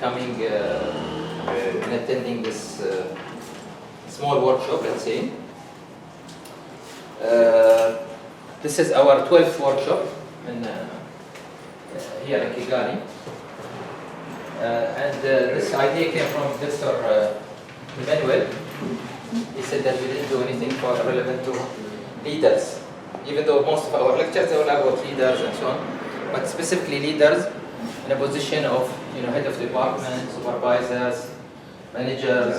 coming and attending this small workshop, let's say. This is our 12th workshop here in Kigali. And this idea came from Mr. Emmanuel. He said that we didn't do anything relevant to leaders, even though most of our lectures they were about leaders and so on, but specifically leaders in a position of head of department, supervisors, managers,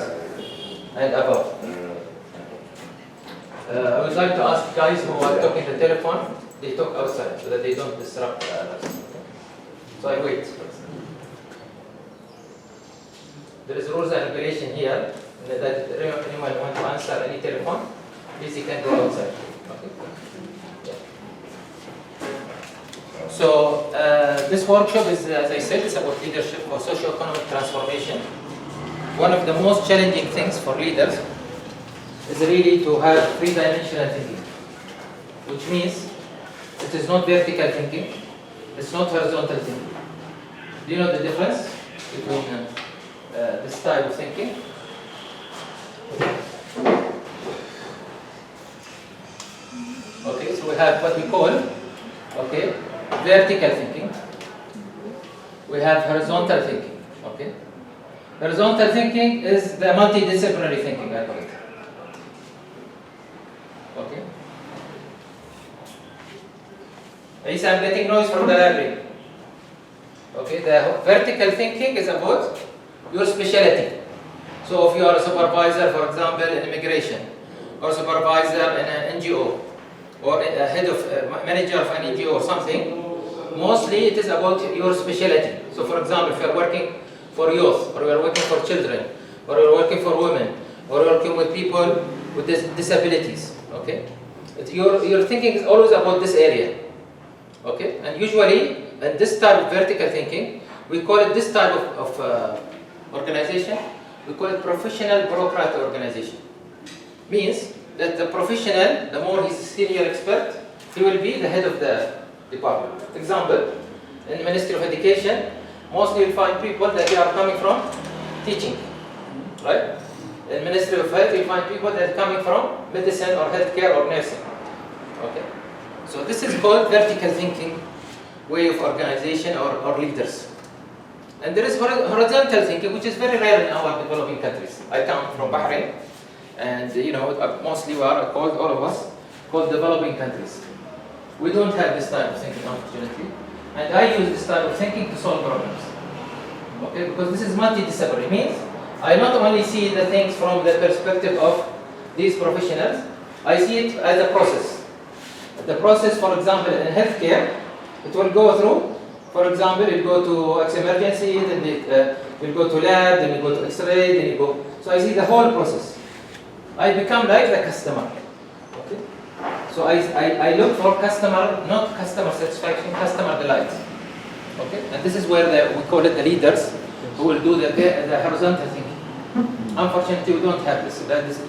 and above. I would like to ask guys who are talking the telephone, they talk outside so that they don't disrupt others. So I wait. There is rules and regulation here that anyone wants to answer any telephone, please you can go outside. Okay. Yeah. So this workshop is, as I said, is about leadership for socio-economic transformation. One of the most challenging things for leaders is really to have three-dimensional thinking, which means it is not vertical thinking, it's not horizontal thinking. Do you know the difference between this type of thinking? Okay, so we have what we call, okay, vertical thinking. We have horizontal thinking, okay. Horizontal thinking is the multidisciplinary thinking, I call it. Okay. Lisa, I'm getting noise from the library. Okay, the vertical thinking is about your specialty. So if you are a supervisor, for example, in immigration, or supervisor in an NGO, or a head of manager of an NGO or something, mostly it is about your specialty. So for example, if you are working for youth, or you are working for children, or you are working for women, or working with people with disabilities, okay? Your thinking is always about this area, okay? And usually, in this type of vertical thinking, we call it this type of organization, we call it professional bureaucrat organization. Means that the professional, the more he's a senior expert, he will be the head of the department. Example, in the Ministry of Education, mostly you'll find people that they are coming from teaching, right? In Ministry of Health, you'll find people that are coming from medicine or healthcare or nursing, okay? So this is called vertical thinking way of organization or leaders. And there is horizontal thinking, which is very rare in our developing countries. I come from Bahrain, and mostly we are called, all of us, called developing countries. We don't have this type of thinking, unfortunately. And I use this type of thinking to solve problems. Okay, because this is multidisciplinary. It means I not only see the things from the perspective of these professionals, I see it as a process. The process, for example, in healthcare, it will go through, for example, it will go to emergency, then it will go to lab, then it will go to X-ray, then it go. So I see the whole process. I become like the customer. Okay? So I look for customer, not customer satisfaction, customer delight. Okay? And this is where we call it the leaders who will do the horizontal thinking. Unfortunately, we don't have this.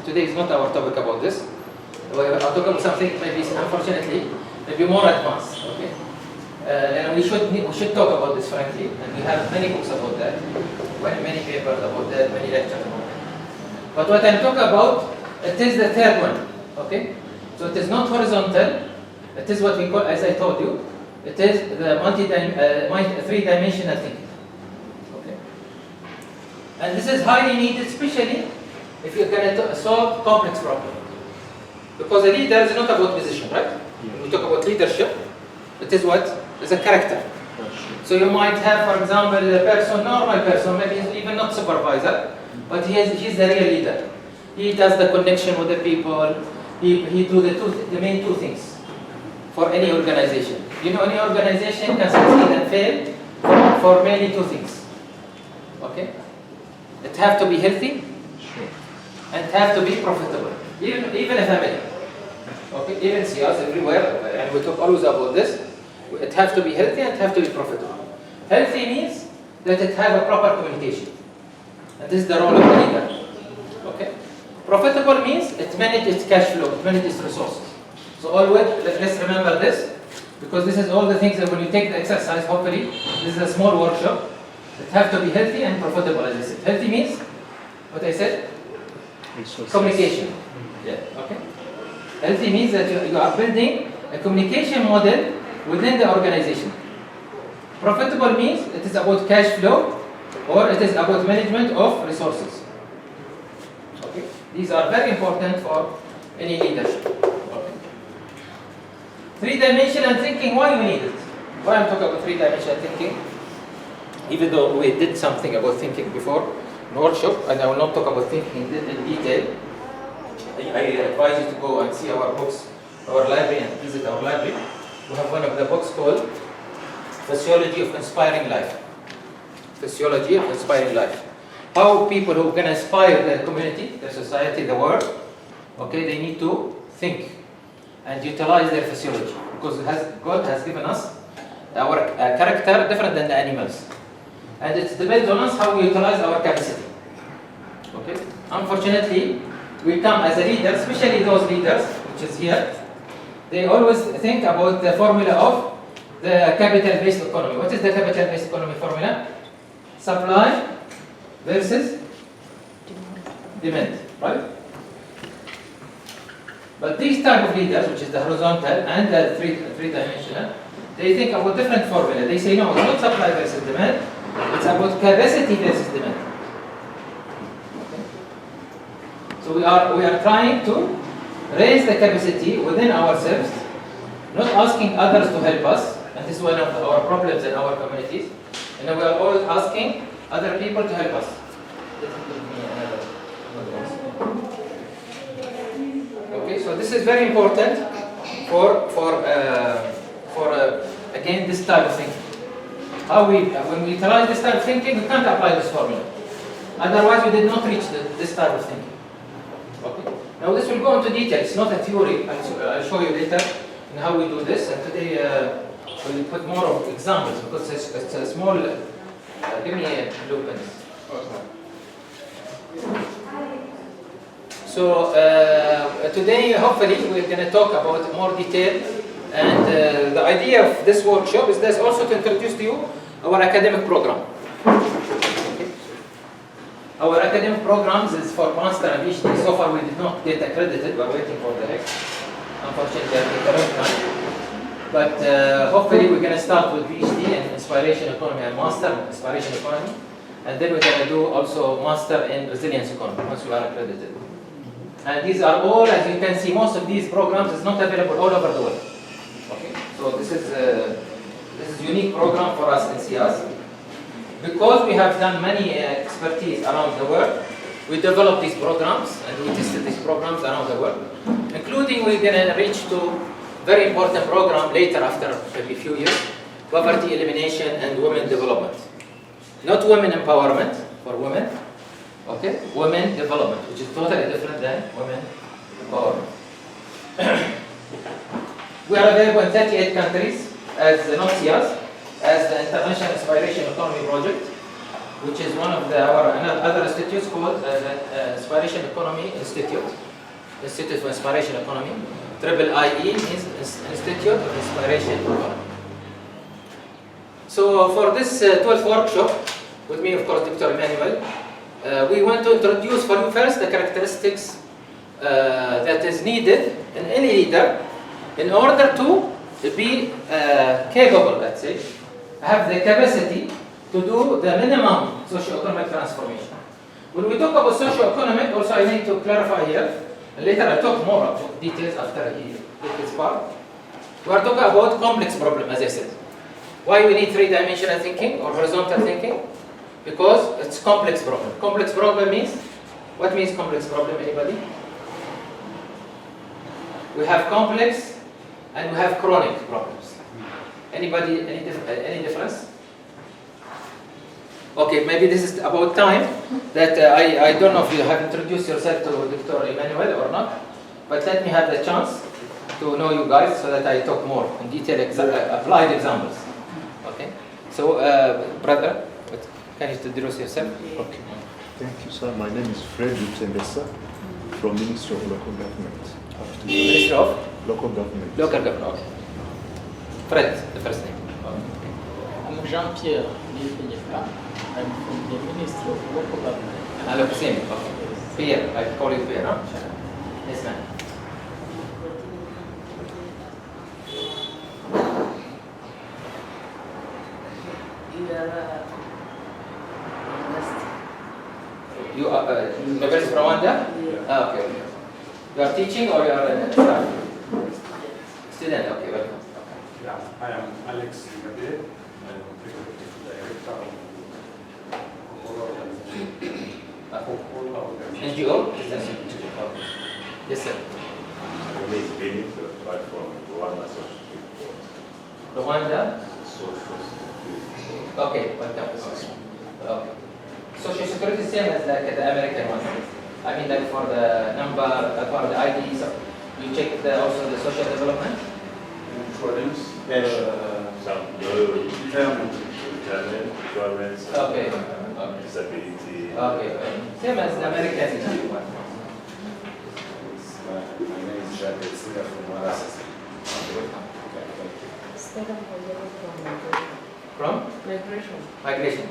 Today is not our topic about this. I'll talk about something maybe, unfortunately, maybe more advanced. Okay? And we should talk about this frankly, and we have many books about that, many papers about that, many lectures about that. But what I'm talking about, it is the third one, okay? So it is not horizontal, it is what we call, as I told you, it is the three-dimensional thinking, okay? And this is highly needed, especially if you're going to solve complex problems. Because a leader is not about position, right? When we talk about leadership, it is what? It's a character. So you might have, for example, a normal person, maybe he's even not supervisor, but he's the real leader. He does the connection with the people. He do the main two things for any organization. Any organization can succeed and fail for mainly two things. Okay? It have to be healthy and it have to be profitable. Even a family. Okay? Even CEOs everywhere, and we talk always about this. It has to be healthy and it has to be profitable. Healthy means that it has a proper communication. And this is the role of the leader. Okay? Profitable means it manages its cash flow, it manages resources. So always, let's remember this, because this is all the things that when you take the exercise, hopefully, this is a small workshop, It have to be healthy and profitable, as I said. Healthy means what I said? Resources. Communication. Yeah, okay. Healthy means that you are building a communication model within the organization. Profitable means it is about cash flow or it is about management of resources. Okay. These are very important for any leadership. Okay. Three-dimensional thinking, why we need it? Why I'm talking about three-dimensional thinking? Even though we did something about thinking before in workshop, and I will not talk about thinking in detail. I advise you to go and see our books, our library, and visit our library. We have one of the books called Sociology of Inspiring Life. Sociology of Inspiring Life. How people who can inspire their community, their society, the world, okay, they need to think and utilize their physiology, because God has given us our character different than the animals, and it depends on us how we utilize our capacity. Okay. Unfortunately, we come as a leader, especially those leaders, which is here. They always think about the formula of the capital-based economy. What is the capital-based economy formula? Supply versus demand, right? But these type of leaders, which is the horizontal and the three-dimensional, they think about different formula. They say, no, it's not supply versus demand, it's about capacity versus demand. Okay. So we are trying to raise the capacity within ourselves, not asking others to help us, and this is one of our problems in our communities. And we are always asking other people to help us. Okay, so this is very important for again this type of thinking. How when we utilize this type of thinking, we can't apply this formula. Otherwise, we did not reach this type of thinking. Okay. Now this will go into detail. It's not a theory. I'll show you later in how we do this. And today we'll put more of examples because it's a small. Give me a blue pen. So today, hopefully, we're going to talk about more detail. And the idea of this workshop is this also to introduce to you our academic program. Okay. Our academic programs is for master and PhD. So far, we did not get accredited. We're waiting for the next. Unfortunately, at the current time. But hopefully, we're going to start with PhD in Inspiration Economy and Master in Inspiration Economy. And then we're going to do also Master in Resilience Economy once we are accredited. And these are all, as you can see, most of these programs is not available all over the world. Okay, so this is unique program for us in CIAS. Because we have done many expertise around the world, we developed these programs and we tested these programs around the world, including we're going to reach to very important program later after maybe a few years, poverty elimination and women development. Not women empowerment for women, okay? Women development, which is totally different than women empowerment. We are available in 38 countries as the NOCIAS, as the International Inspiration Economy Project, which is one of our other institutes called the Inspiration Economy Institute, Institute for Inspiration Economy. IIE means Institute of Inspiration Economy. So for this 12th workshop, with me of course Dr. Emmanuel, we want to introduce for you first the characteristics that is needed in any leader in order to be capable, let's say, have the capacity to do the minimum socio-economic transformation. When we talk about socio-economic, also I need to clarify here, and later I'll talk more about details after he takes his part. We are talking about complex problem, as I said. Why we need three-dimensional thinking or horizontal thinking? Because it's complex problem. Complex problem means, what means complex problem, anybody? We have complex and we have chronic problems. Anybody, any difference? Okay, maybe this is about time that I don't know if you have introduced yourself to Dr. Emmanuel or not, but let me have the chance to know you guys so that I talk more in detail, applied examples. Okay, so brother, can you introduce yourself? Okay, thank you, sir. My name is Fred Utendesa from Ministry of Local Government. Ministry of? Local Government. Local Government, okay. Fred, the first name. Jean-Pierre Lipineka. I'm from the Ministry of Local Government. Hello, same. Okay. Pierre, I call you Pierre, huh? Yes, ma'am. You are University of Rwanda? Ah, okay. You are teaching or you are a staff? Student, okay, welcome. Yeah, I am Alex Ngabe. I'm Executive Director of All Organization. NGO? Yes, sir. My name is Benny, but from Rwanda Social Security. Rwanda? Social Security. Okay, welcome. Okay. Social security is same as like the American one. I mean, like for the number, for the IDs, you check also the social development? Insurance. Some retirement, insurance, Okay. disability. Okay. Same as the American one. My name is Jacques Singer from Rwanda. From? Migration. Migration.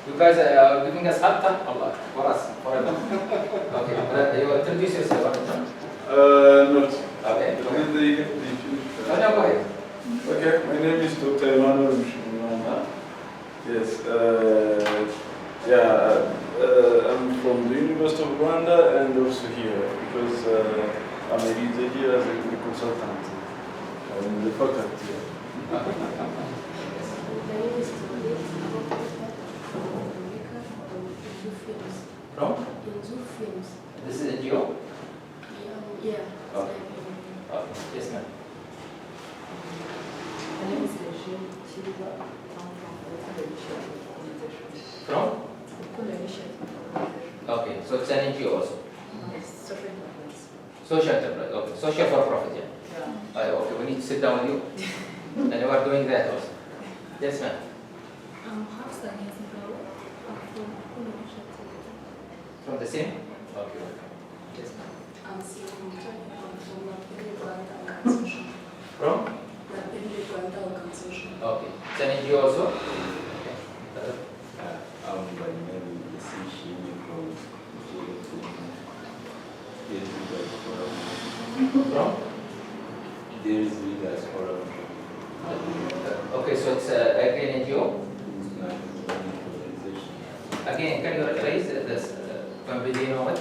You guys are giving us hard time? Allah, for us, forever. Okay, you introduce yourself. Not. Okay. Oh, no, go ahead. Okay, my name is Dr. Emmanuel Mshimulamba. Yes, I'm from the University of Rwanda and also here because I'm a leader here as a consultant. I'm in the faculty. From? Films. This is NGO? Yeah. Okay. Okay. Yes, ma'am. My name is Regine Chiba. I'm from Television Organization. From? Television. Okay, so it's an NGO also. Social enterprise. Social enterprise, okay. Social for profit, yeah. Yeah. Okay, we need to sit down with you. And you are doing that also. Yes, ma'am. Hafsa Nizibao. I'm from Television. From the same? Okay, yes, ma'am. I'm from Lapele Rwanda Organization. From? Lapele Rwanda Organization. Okay. It's an NGO also? Okay. I'm by name is Shini from From? There is Leaders Forum. Okay, so it's again NGO? Organization. Again, can you raise this? Do you know what?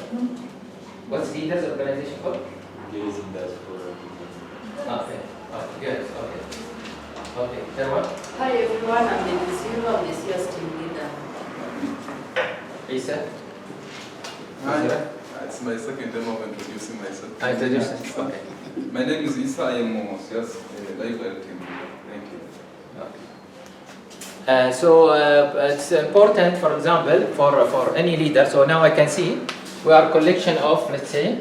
What's leaders organization called? There is Leaders Forum. Okay. Okay, good. Okay. Okay, then what? Hi everyone, I'm the CEO of the CS team leader. Isa? Hi, Isa? it's my second time of introducing myself. Introduce yourself. Okay. My name is Isa. I am CS library team leader. Thank you. It's important, for example, for any leader. So now I can see we are a collection of, let's say,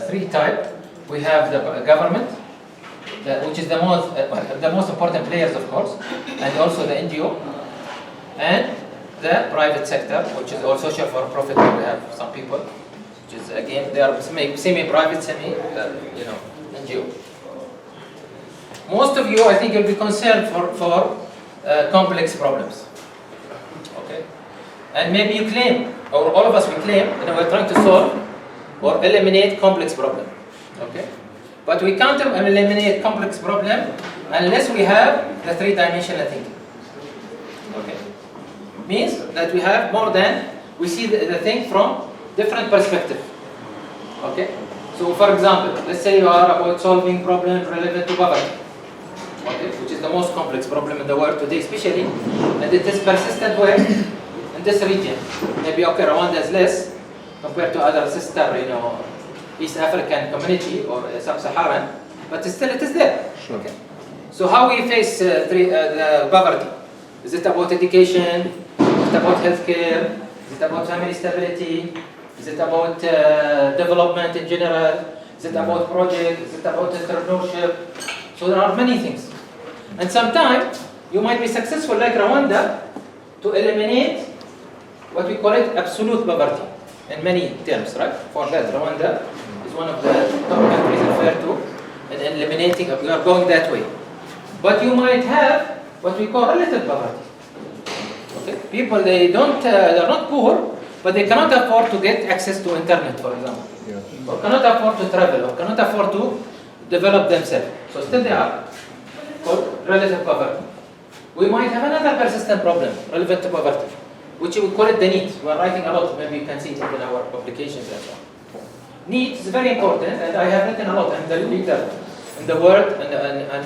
three types. We have the government, which is the most important players, of course, and also the NGO, and the private sector, which is all social for profit. We have some people, which is again they are semi-private, NGO. Most of you, I think, will be concerned for complex problems. Okay, and maybe you claim, or all of us we claim, we're trying to solve or eliminate complex problem. Okay, but we can't eliminate complex problem unless we have the three-dimensional thinking. Okay, means that we have more than we see the thing from different perspective. Okay, so for example, let's say you are about solving problems relevant to poverty. Okay, which is the most complex problem in the world today, especially, and it is persistent where in this region. Maybe okay, Rwanda is less compared to other sister, East African community or sub-Saharan, but still it is there. Sure. Okay. So how we face the poverty? Is it about education? Is it about healthcare? Is it about family stability? Is it about development in general? Is it about project? Is it about entrepreneurship? So there are many things. And sometimes you might be successful like Rwanda to eliminate what we call it absolute poverty in many terms, right? For that, Rwanda is one of the top countries referred to in eliminating, we are going that way. But you might have what we call relative poverty. Okay, people they're not poor, but they cannot afford to get access to internet, for example, or cannot afford to travel, or cannot afford to develop themselves. So still they are called relative poverty. We might have another persistent problem relevant to poverty, which we call it the need. We are writing a lot. Maybe you can see it in our publications and so on. Need is very important, and I have written a lot. I'm the leader in the world and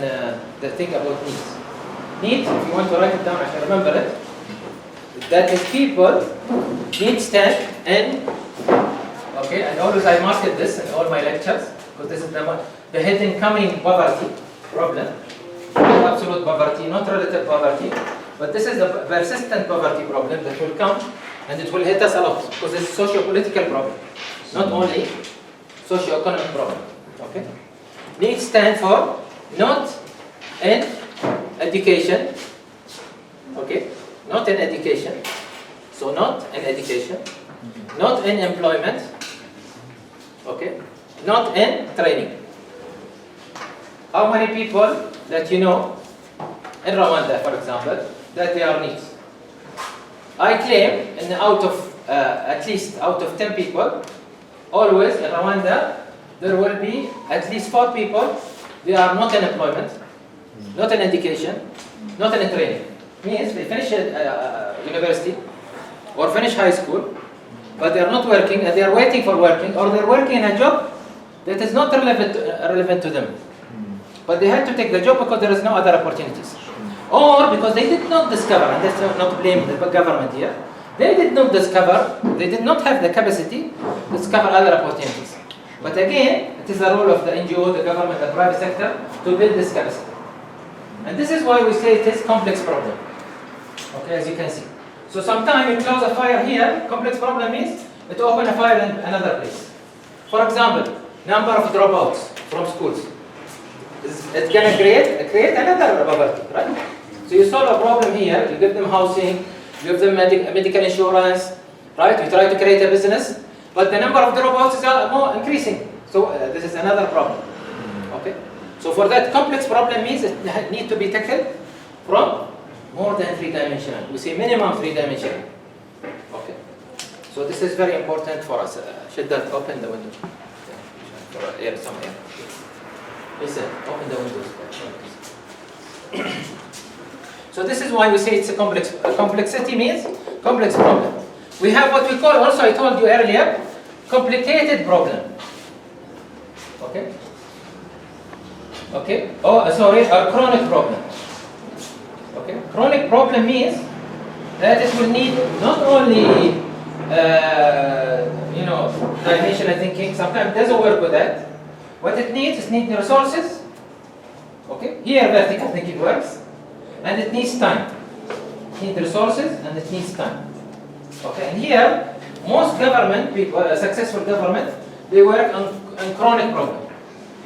the thing about needs. Need, if you want to write it down, I can remember it. That is people need stand in, okay, and always I market this in all my lectures, because this is the hidden coming poverty problem. Not absolute poverty, not relative poverty, but this is the persistent poverty problem that will come, and it will hit us a lot, because it's a socio-political problem, not only socio-economic problem. Okay? Needs stand for not in education, okay? Not in education, so not in education, not in employment, okay? Not in training. How many people that you know in Rwanda, for example, that they are needs? I claim, and at least out of 10 people, always in Rwanda, there will be at least 4 people, they are not in employment, not in education, not in training. Means they finish university or finish high school, but they are not working, and they are waiting for working, or they're working in a job that is not relevant to them. But they had to take the job because there is no other opportunities. Or because they did not discover, and that's not to blame the government here, they did not discover, they did not have the capacity to discover other opportunities. But again, it is the role of the NGO, the government, the private sector to build this capacity. And this is why we say it is complex problem. Okay, as you can see. So sometimes you close a fire here, complex problem means it open a fire in another place. For example, number of dropouts from schools. It's going to create another poverty, right? So you solve a problem here, you give them housing, you give them medical insurance, right? You try to create a business, but the number of dropouts is more increasing. So this is another problem, okay? So for that, complex problem means it needs to be tackled from more than 3-dimensional. We say minimum 3-dimensional, okay? So this is very important for us. Should that open the window? For air, some air. Listen, open the windows. So this is why we say it's a complex. Complexity means complex problem. We have what we call, also I told you earlier, complicated problem. Okay? Okay? Oh, sorry, a chronic problem. Okay? Chronic problem means that it will need not only, dimensional thinking, sometimes it doesn't work with that. What it needs the resources. Okay? Here vertical thinking works. And it needs time. It needs resources and it needs time. Okay? And here, most government people, successful government, they work on chronic problem.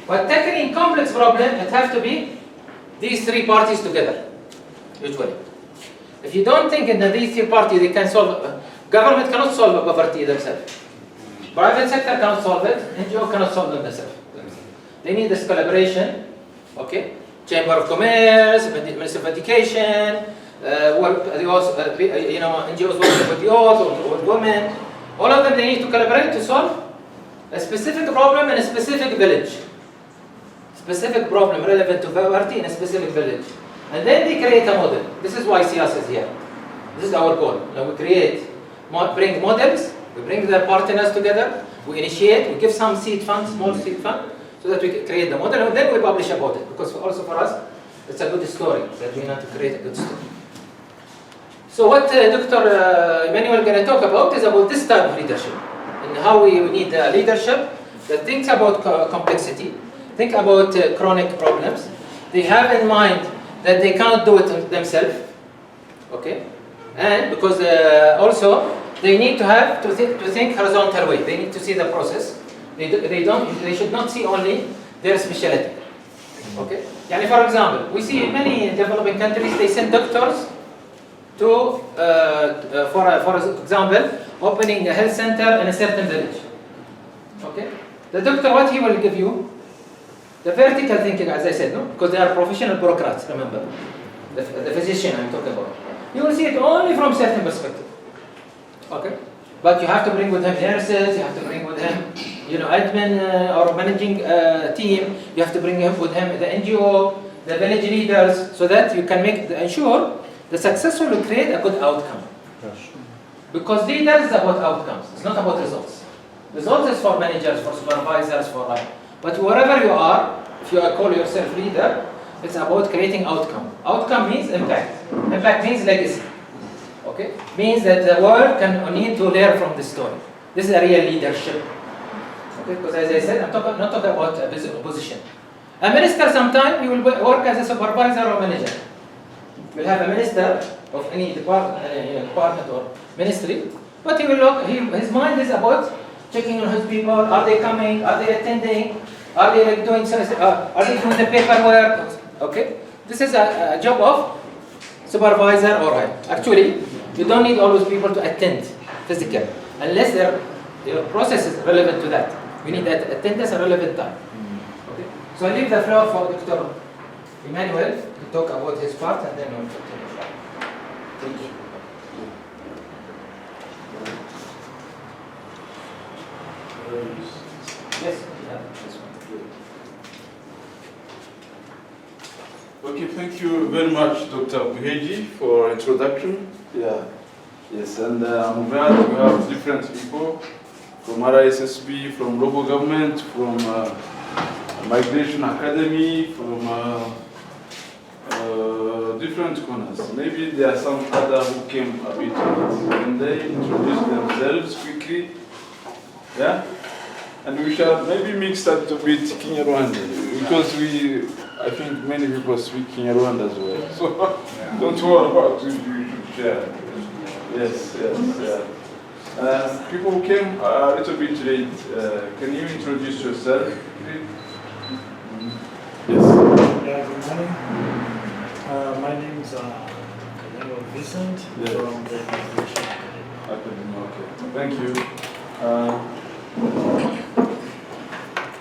But tackling complex problem, it has to be these 3 parties together, usually. If you don't think that these 3 parties they can solve, government cannot solve poverty themselves. Private sector cannot solve it, NGO cannot solve it themselves. They need this collaboration, okay? Chamber of Commerce, Ministry of Education, NGOs working with youth or with women. All of them, they need to collaborate to solve a specific problem in a specific village. Specific problem relevant to poverty in a specific village. And then they create a model. This is why CIAS is here. This is our goal. Now we bring models, we bring the partners together, we initiate, we give some seed funds, small seed fund, so that we create the model, and then we publish about it. Because also for us, it's a good story, that we need to create a good story. So what Dr. Emmanuel is going to talk about is about this type of leadership, and how we need a leadership that thinks about complexity, think about chronic problems. They have in mind that they cannot do it themselves, okay? And because also they need to think horizontal way. They need to see the process. They should not see only their specialty. Okay? Yani for example, we see in many developing countries they send doctors to, for example, opening a health center in a certain village. Okay? The doctor, what he will give you? The vertical thinking, as I said, no? Because they are professional bureaucrats, remember. the physician I'm talking about, you will see it only from certain perspective. Okay? But you have to bring with him nurses, you have to bring with him, admin or managing team, you have to bring with him the NGO, the village leaders, so that you can ensure the success will create a good outcome. Because leaders is about outcomes, it's not about results. Results is for managers, for supervisors, for life. But wherever you are, if you call yourself leader, it's about creating outcome. Outcome means impact. Impact means legacy. Okay? Means that the world can need to learn from this story. This is a real leadership. Okay? Because as I said, I'm not talking about a position. A minister sometimes he will work as a supervisor or manager. We'll have a minister of any department or ministry, but he will look, his mind is about checking on his people. Are they coming? Are they attending? Are they doing the paperwork? Okay? This is a job of supervisor or actually, you don't need all those people to attend physically, unless your process is relevant to that. You need that attendance at a relevant time. Okay? So I leave the floor for Dr. Emmanuel to talk about his part, and then we'll continue. Thank you. Yes, yeah, this one. Okay, thank you very much, Dr. Buheji, for introduction. Yeah, yes, and I'm glad we have different people from RISSB, from local government, from Migration Academy, from different corners. Maybe there are some other who came a bit late. Can they introduce themselves quickly? Yeah? And we shall maybe mix that a bit Kinyarwanda, because I think many people speak Kinyarwanda as well. So don't worry about it, you should share. Yes, yeah. People who came a little bit late, can you introduce yourself? Yes. Yeah, good morning. My name is Vincent from the Migration Academy. Okay, thank you.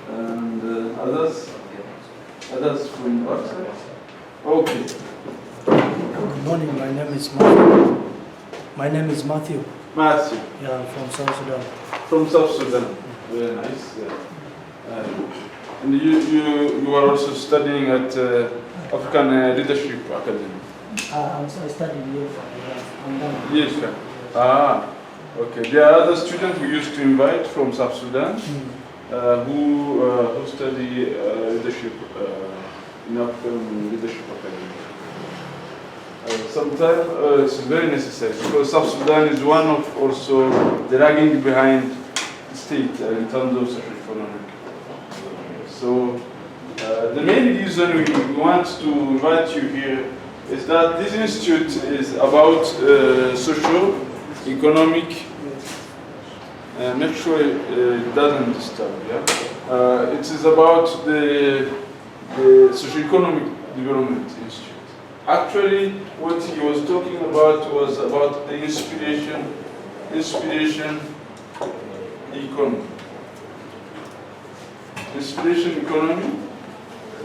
And others? Others from outside? Okay. Good morning, my name is Matthew. My name is Matthew. Matthew. Yeah, from South Sudan. From South Sudan. Very nice. Yeah. And you are also studying at African Leadership Academy. I studied here. I'm done. Yes, sir. Ah, okay. There are other students we used to invite from South Sudan who study leadership in African Leadership Academy. Sometimes it's very necessary because South Sudan is one of also the lagging behind the state in terms of socioeconomic. So the main reason we want to invite you here is that this institute is about socio-economic. Make sure it doesn't disturb. Yeah, it is about the Socioeconomic Development Institute. Actually, what he was talking about was about the inspiration economy. Inspiration economy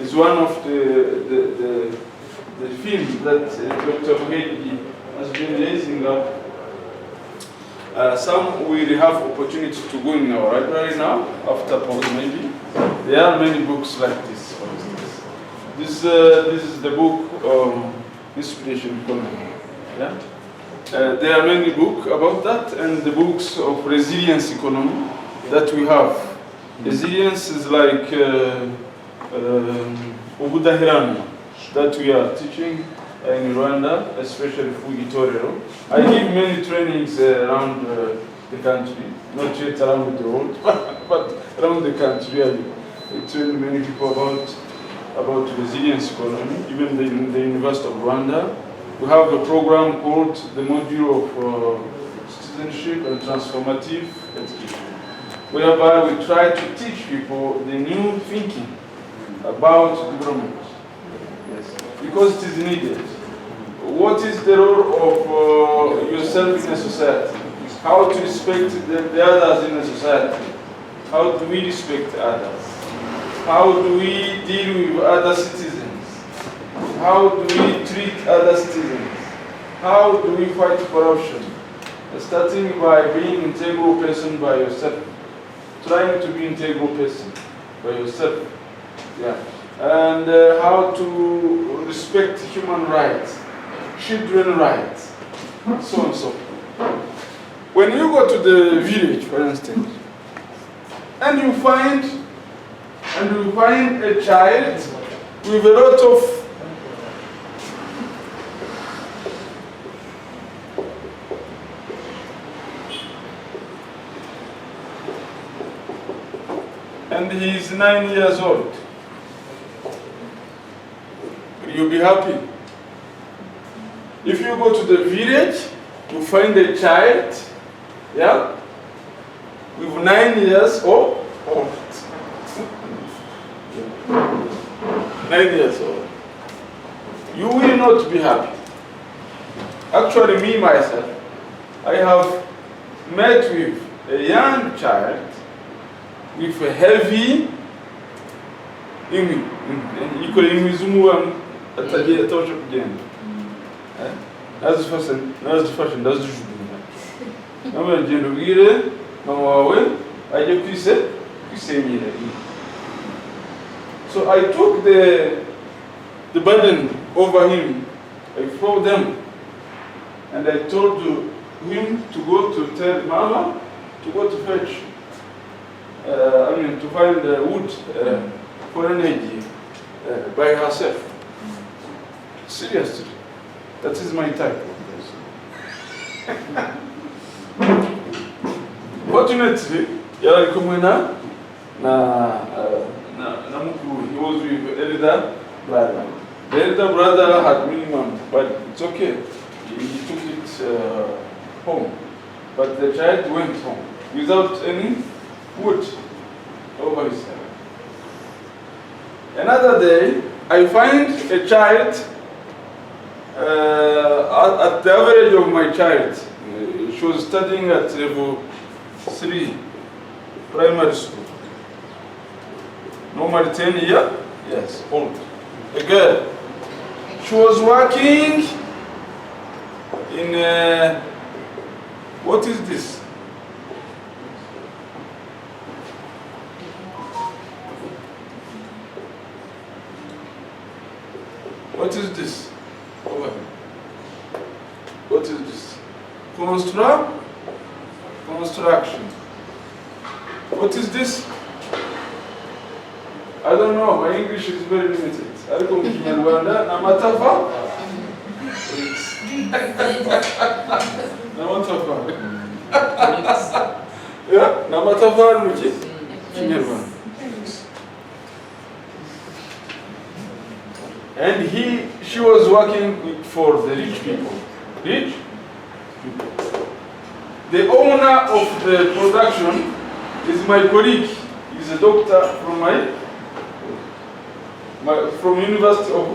is one of the fields that Dr. Buheji has been raising up. Some we have opportunity to go in our library now, after pause maybe. There are many books like this, for instance. This is the book Inspiration Economy. Yeah? There are many books about that, and the books of resilience economy that we have. Resilience is like Ubudahirana that we are teaching in Rwanda, especially Fugitorero. I give many trainings around the country, not yet around the world, but around the country. I train many people about resilience economy, even in the University of Rwanda. We have a program called the module of citizenship and transformative education, whereby we try to teach people the new thinking about development. Yes, because it is needed. What is the role of yourself in a society? How to respect the others in a society? How do we respect others? How do we deal with other citizens? How do we treat other citizens? How do we fight corruption? Starting by being integral person by yourself. Trying to be integral person by yourself. Yeah. And how to respect human rights, children's rights, so on and so forth. When you go to the village, for instance, and you find a child with a lot of and he is 9 years old. Will you be happy? If you go to the village, you find a child, yeah, with 9 years old. 9 years old. You will not be happy. Actually, me myself, I have met with a young child with a heavy equal imizumuam ataje atosha kugenda. That's the fashion, that's the fashion, that's the judo. Namwe ngendo bwire mama wawe aje kwisenyera. So I took the burden over him. I fought them and I told him to go to tell mama to go to fetch to find wood for energy by herself. Seriously, that is my type of person. Fortunately, Yarakumena he was with elder brother. The elder brother had minimum, but it's okay. He took it home. But the child went home without any wood over his head. Another day, I find a child at the average of my child. She was studying at level 3 primary school. Normally 10 years, yes, old. A girl. She was working in what is this? What is this? What is this? Construction. What is this? I don't know, my English is very limited. Ariko mu Kinyarwanda namatafa. Namatafa. Yeah, namatafa mu Kinyarwanda. And she was working for the rich people. Rich people. The owner of the production is my colleague. He's a doctor from University of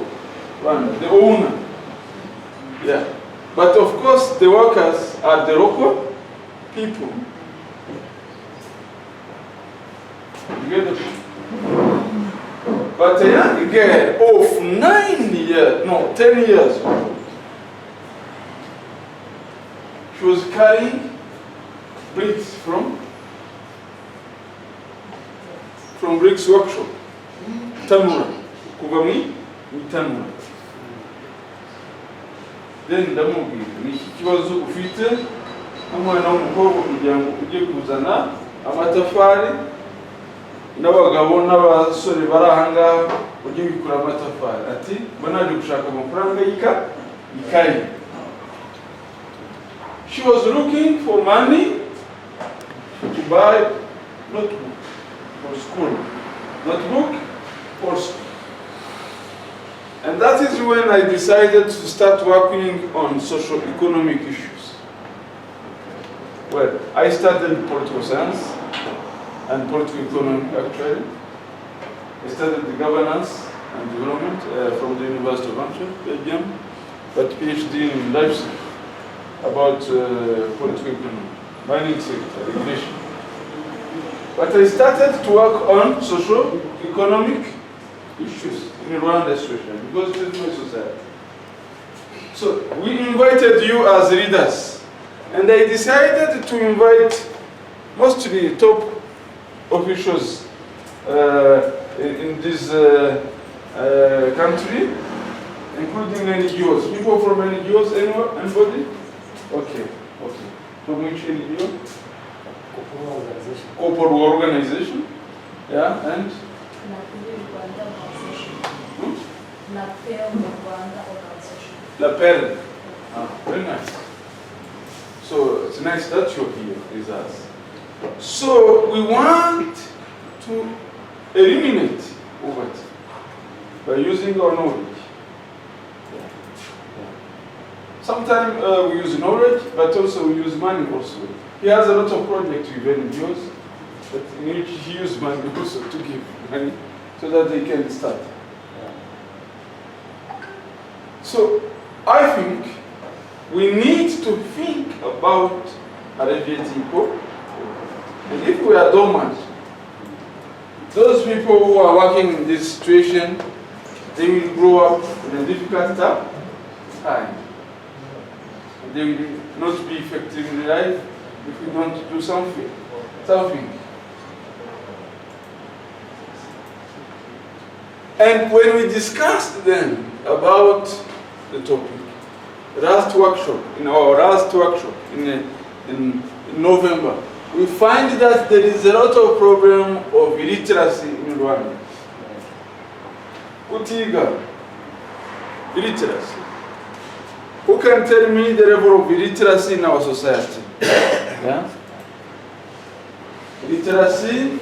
Rwanda. The owner. Yeah. But of course, the workers are the local people. You get the point? But a young girl of 10 years old, she was carrying bricks from bricks workshop. Tanura. Kuvami, Tanura. Then ndamubwira ni ikibazo ufite umwana w'umukobwa kugira ngo ujye kuzana amatafari n'abagabo n'abasore bari ahangaha ujye wikura amatafari ati mbona ari gushaka amafaranga y'ikayi. She was looking for money to buy notebook for school. Notebook for school. And that is when I decided to start working on socio-economic issues. Well, I studied political science and political economy actually. I studied the governance and development from the University of Antwerp, Belgium, but PhD in Leipzig about political economy, mining sector, regulation. But I started to work on socio-economic issues in Rwanda especially, because it is my society. So we invited you as readers, and I decided to invite mostly top officials in this country, including NGOs. People from NGOs, anyone? Anybody? Okay, okay. From which NGO? Corporate organization. Yeah, and? La Perle. Ah, very nice. So it's nice that you're here with us. So we want to eliminate poverty by using our knowledge. Sometimes we use knowledge, but also we use money also. He has a lot of projects with NGOs, but in which he uses money also to give money so that they can start. So I think we need to think about alleviating poverty. And if we are dormant, those people who are working in this situation, they will grow up in a difficult time. They will not be effective in life if we don't do something. And when we discussed then about the topic, in our last workshop in November, we find that there is a lot of problem of illiteracy in Rwanda. Kutiga, illiteracy. Who can tell me the level of illiteracy in our society? Yeah? Literacy,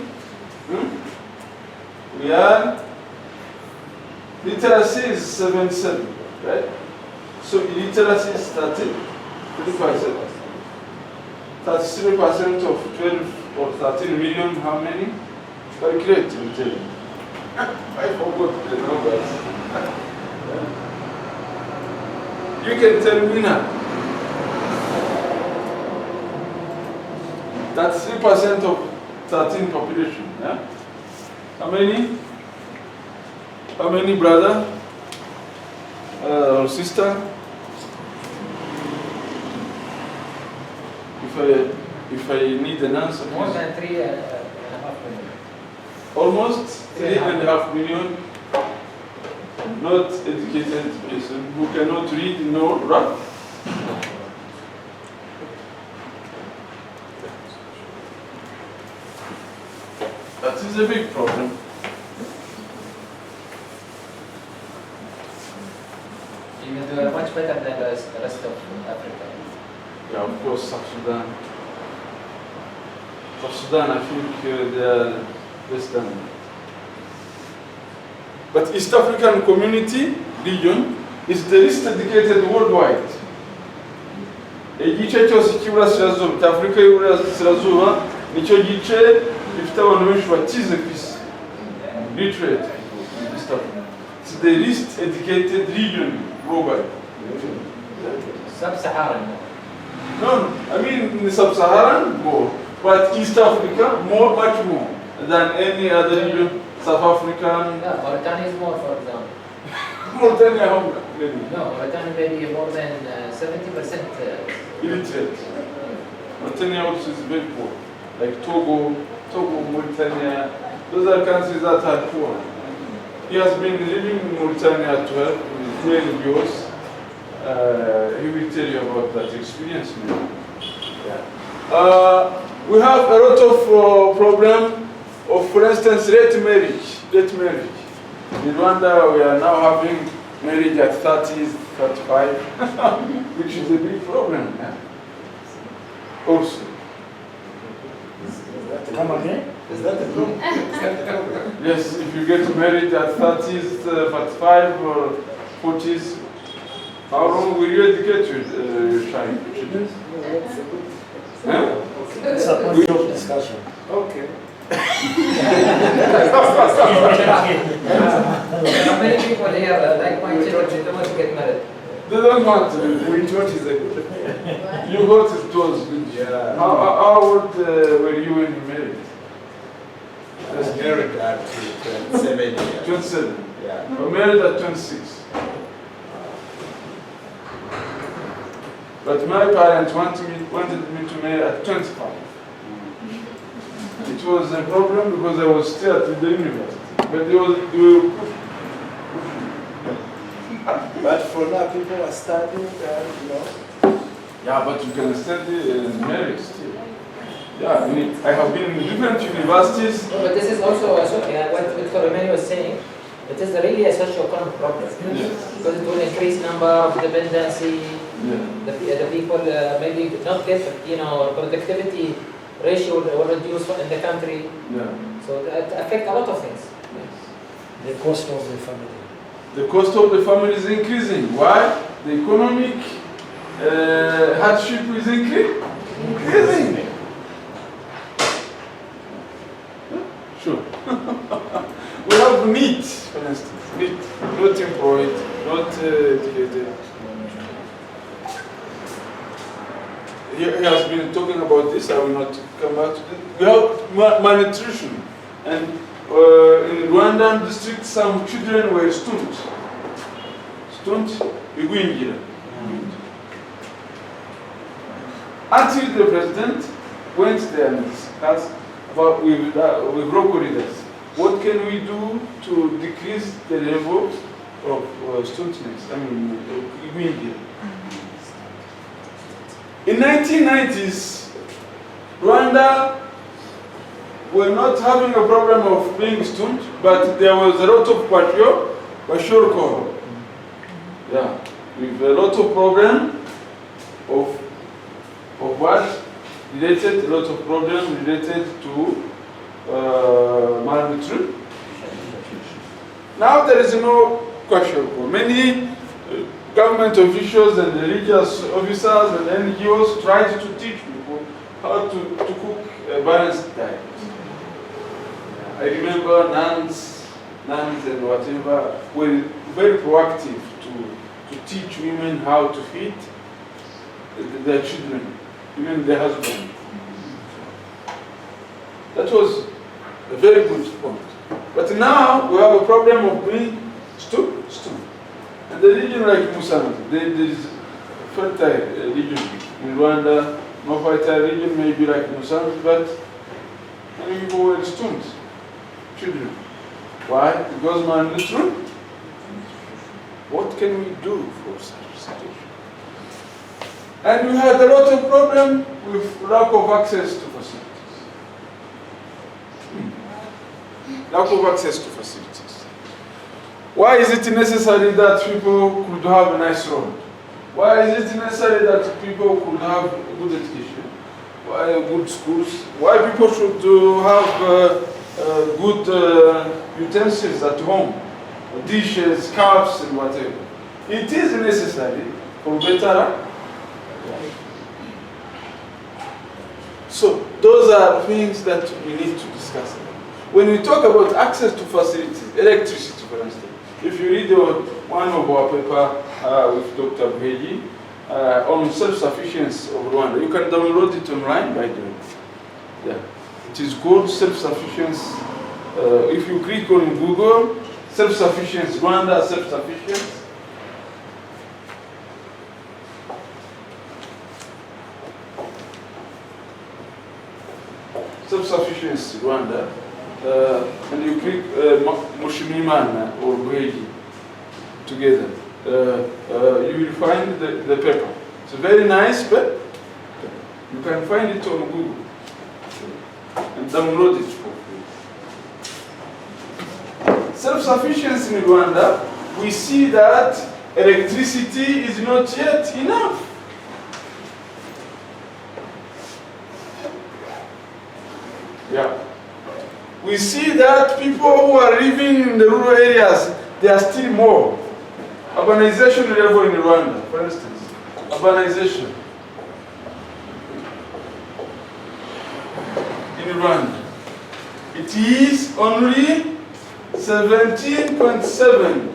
literacy is 77, right? So illiteracy is 33%. 33% of 12 or 13 million, how many? Calculate, I'm telling you. I forgot the numbers. You can tell me now. That's 3% of 13 population. Yeah? How many? How many, brother or sister? If I need an answer, More please. than 3.5 million. Almost 3.5 million not educated person who cannot read nor write. That is a big problem. Even though much better than the rest of Africa. Yeah, of course, South Sudan. South Sudan, I think they are less than. But East African Community region is the least educated worldwide. Igice cyose cy'Iburasirazuba cya Afurika y'Iburasirazuba nicyo gice gifite abantu benshi bakize ku isi. Literate in East Africa. It's the least educated region worldwide. Sub-Saharan. No, I mean in the Sub-Saharan more, but East Africa much more than any other region. South African. Yeah, Mauritania is more, for example. Mauritania, how many? No, Mauritania maybe more than 70% illiterate. Mauritania also is very poor. Like Togo, Mauritania, those are countries that are poor. He has been living in Mauritania to help with 12 years. He will tell you about that experience now. Yeah. We have a lot of problem of, for instance, late marriage. In Rwanda, we are now having marriage at 30, 35, which is a big problem. Yeah. Also. Come again? Is that the problem? Yes, if you get married at 30s, 45 or 40s, how long will you educate your child? Huh? It's a point of discussion. Okay. There are many people here, like my children, they don't want to get married. They don't want to. We thought it's a good. You got it was good. Yeah. How old were you when you married? I was married at 27 years. 27. Yeah, I married at 26. But my parents wanted me to marry at 25. It was a problem because I was still at the university. But they were But for now, people are studying, you know. yeah, but you can study and marry still. Yeah, I mean, I have been in different universities. No, but this is also what Victor Romani was saying. It is really a socio-economic problem. Yes. Because it will increase number of dependency. Yeah. The people maybe not get, productivity ratio will reduce in the country. Yeah. So that affect a lot of things. The cost of the family. The cost of the family is increasing. Why? The economic hardship is increasing. Sure. We have NEET, for instance. NEET, not employed, not educated. He has been talking about this. I will not come back to it. We have malnutrition, and in Rwandan district, some children were stunt. Igwingira. Until the president went there and discussed about with local leaders, what can we do to decrease the level of stuntness? I mean, Igwingira. In 1990s, Rwanda were not having a problem of being stunned, but there was a lot of kwashiorkor. Yeah, with a lot of problem of what related, a lot of problem related to malnutrition. Now there is no kwashiorkor. Many government officials and religious officers and NGOs tried to teach people how to cook a balanced diet. I remember nuns and whatever were very proactive to teach women how to feed their children, even their husband. That was a very good point. But now we have a problem of being stunned. And the region like Musanze, there is a fertile region in Rwanda. No fertile region may be like Musanze, but many people were stunned. Children. Why? Because malnutrition. What can we do for such a situation? And we had a lot of problem with lack of access to facilities. Lack of access to facilities. Why is it necessary that people could have a nice road? Why is it necessary that people could have good education? Why good schools? Why people should have good utensils at home? Dishes, cups, and whatever. It is necessary for better life. So those are things that we need to discuss. When we talk about access to facilities, electricity, for instance, if you read one of our paper with Dr. Bheji on self-sufficiency of Rwanda, you can download it online, by the way. Yeah. It is called self-sufficiency. If you click on Google, self-sufficiency, Rwanda self-sufficiency. Self-sufficiency, Rwanda. And you click Mushimimana or Bheji together. You will find the paper. It's a very nice paper. You can find it on Google and download it for free. Self-sufficiency in Rwanda, we see that electricity is not yet enough. Yeah. We see that people who are living in the rural areas, there are still more. Urbanization level in Rwanda, for instance. Urbanization in Rwanda. It is only 17.7%.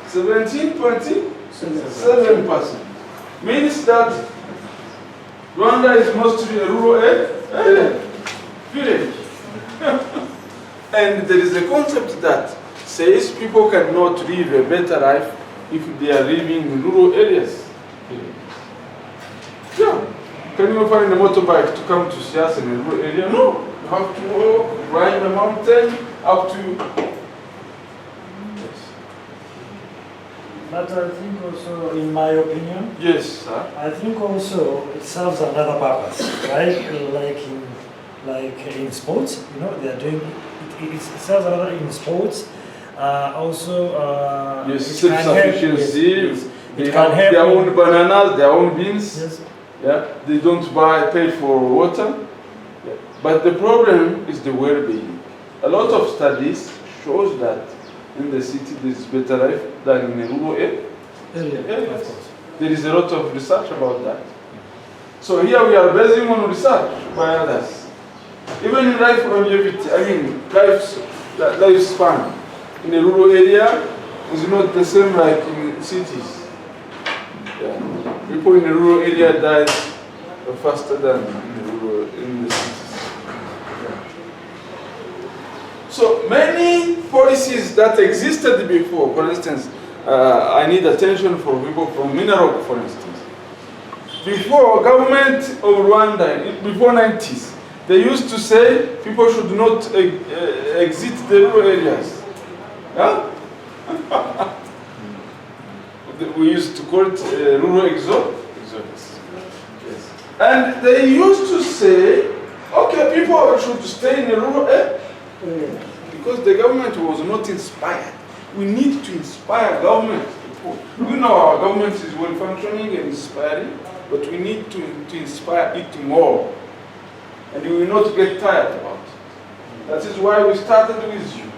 17.7% means that Rwanda is mostly a rural area, village. And there is a concept that says people cannot live a better life if they are living in rural areas. Yeah. Can you find a motorbike to come to Sias in a rural area? No. You have to walk, climb a mountain, up to... Yes. But I think also, in my opinion, Yes, sir. I think also it serves another purpose, right? Like in sports, you know, they are doing it serves another in sports. Also, Yes, it can help self-sufficiency. with- They it can have help their in- own bananas, their own beans. Yes. Yeah, they don't pay for water. Yeah. But the problem is the well-being. A lot of studies shows that in the city there is better life than in a rural area. Of course. There is a lot of research about that. So here we are basing on research by others. Even in life longevity, I mean lifespan in a rural area is not the same like in cities. Yeah. People in the rural area die faster than in the cities. Yeah. So many policies that existed before, for instance, I need attention for people from mineral, for instance. Before government of Rwanda, before 90s, they used to say people should not exit the rural areas. Yeah? We used to call it rural exodus. Yes. And they used to say, okay, people should stay in the rural area because the government was not inspired. We need to inspire government. We know our government is well functioning and inspiring, but we need to inspire it more. And we will not get tired about it. That is why we started with you,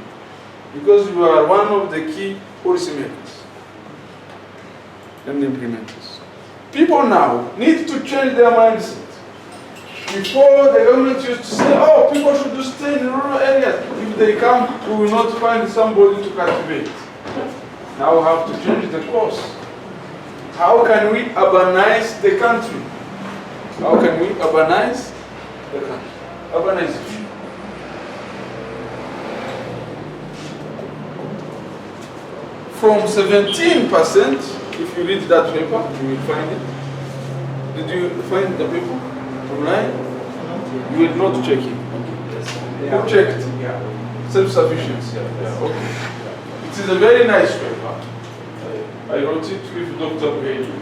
because you are one of the key policymakers and implementers. People now need to change their mindset. Before, the government used to say, oh, people should just stay in rural areas. If they come, we will not find somebody to cultivate. Now we have to change the course. How can we urbanize the country? How can we urbanize the country? Urbanization. From 17%, if you read that paper, you will find it. Did you find the paper online? You will not check it. Who checked? Self-sufficiency. Okay. It is a very nice paper. I wrote it with Dr. Buhedi.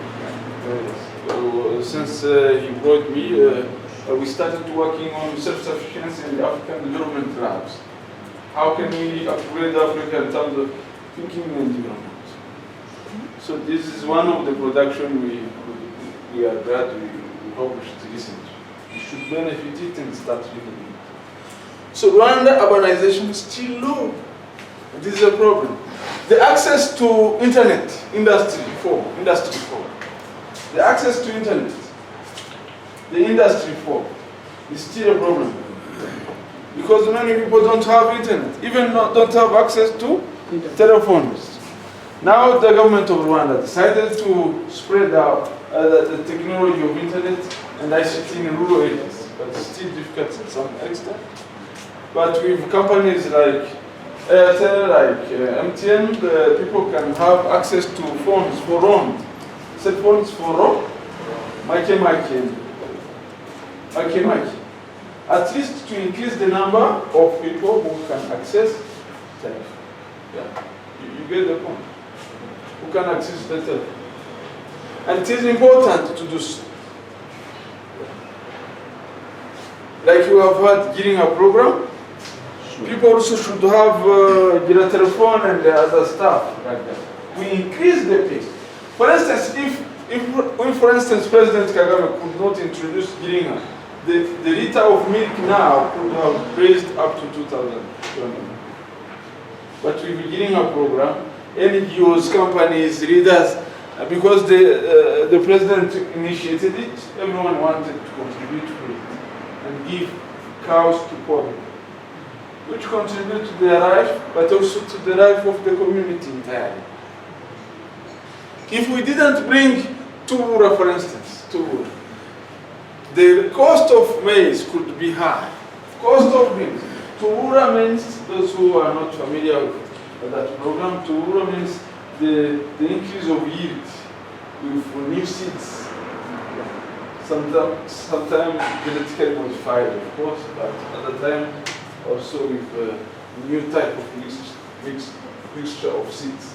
Since he brought me, we started working on self-sufficiency in the African development labs. How can we upgrade Africa in terms of thinking and development? So this is one of the production we are glad we published recently. We should benefit it and start using it. So Rwanda urbanization is still low. This is a problem. The access to internet, industry 4. The access to internet, the industry 4, is still a problem. Because many people don't have internet, even don't have access to telephones. Now the government of Rwanda decided to spread out the technology of internet and ICT in rural areas, but it's still difficult to some extent. But with companies like Airtel, like MTN, people can have access to phones for roam, cell phones for roam, at least to increase the number of people who can access telephone. Yeah, you get the point. Who can access the telephone. And it is important to do so. Like you have had during a program, people also should have a telephone and the other stuff like that. We increase the pace. For instance, if for instance President Kagame could not introduce Giringa, the liter of milk now could have raised up to 2,000. But with the Giringa program, NGOs, companies, leaders, because the president initiated it, everyone wanted to contribute to it and give cows to poor people, which contribute to their life, but also to the life of the community entirely. If we didn't bring Tubura, for instance, the cost of maize could be high. Cost of beans. Tubura means those who are not familiar with that program, Tubura means the increase of yield with new seeds. Sometimes genetically modified, of course, but at the time also with a new type of mixture of seeds.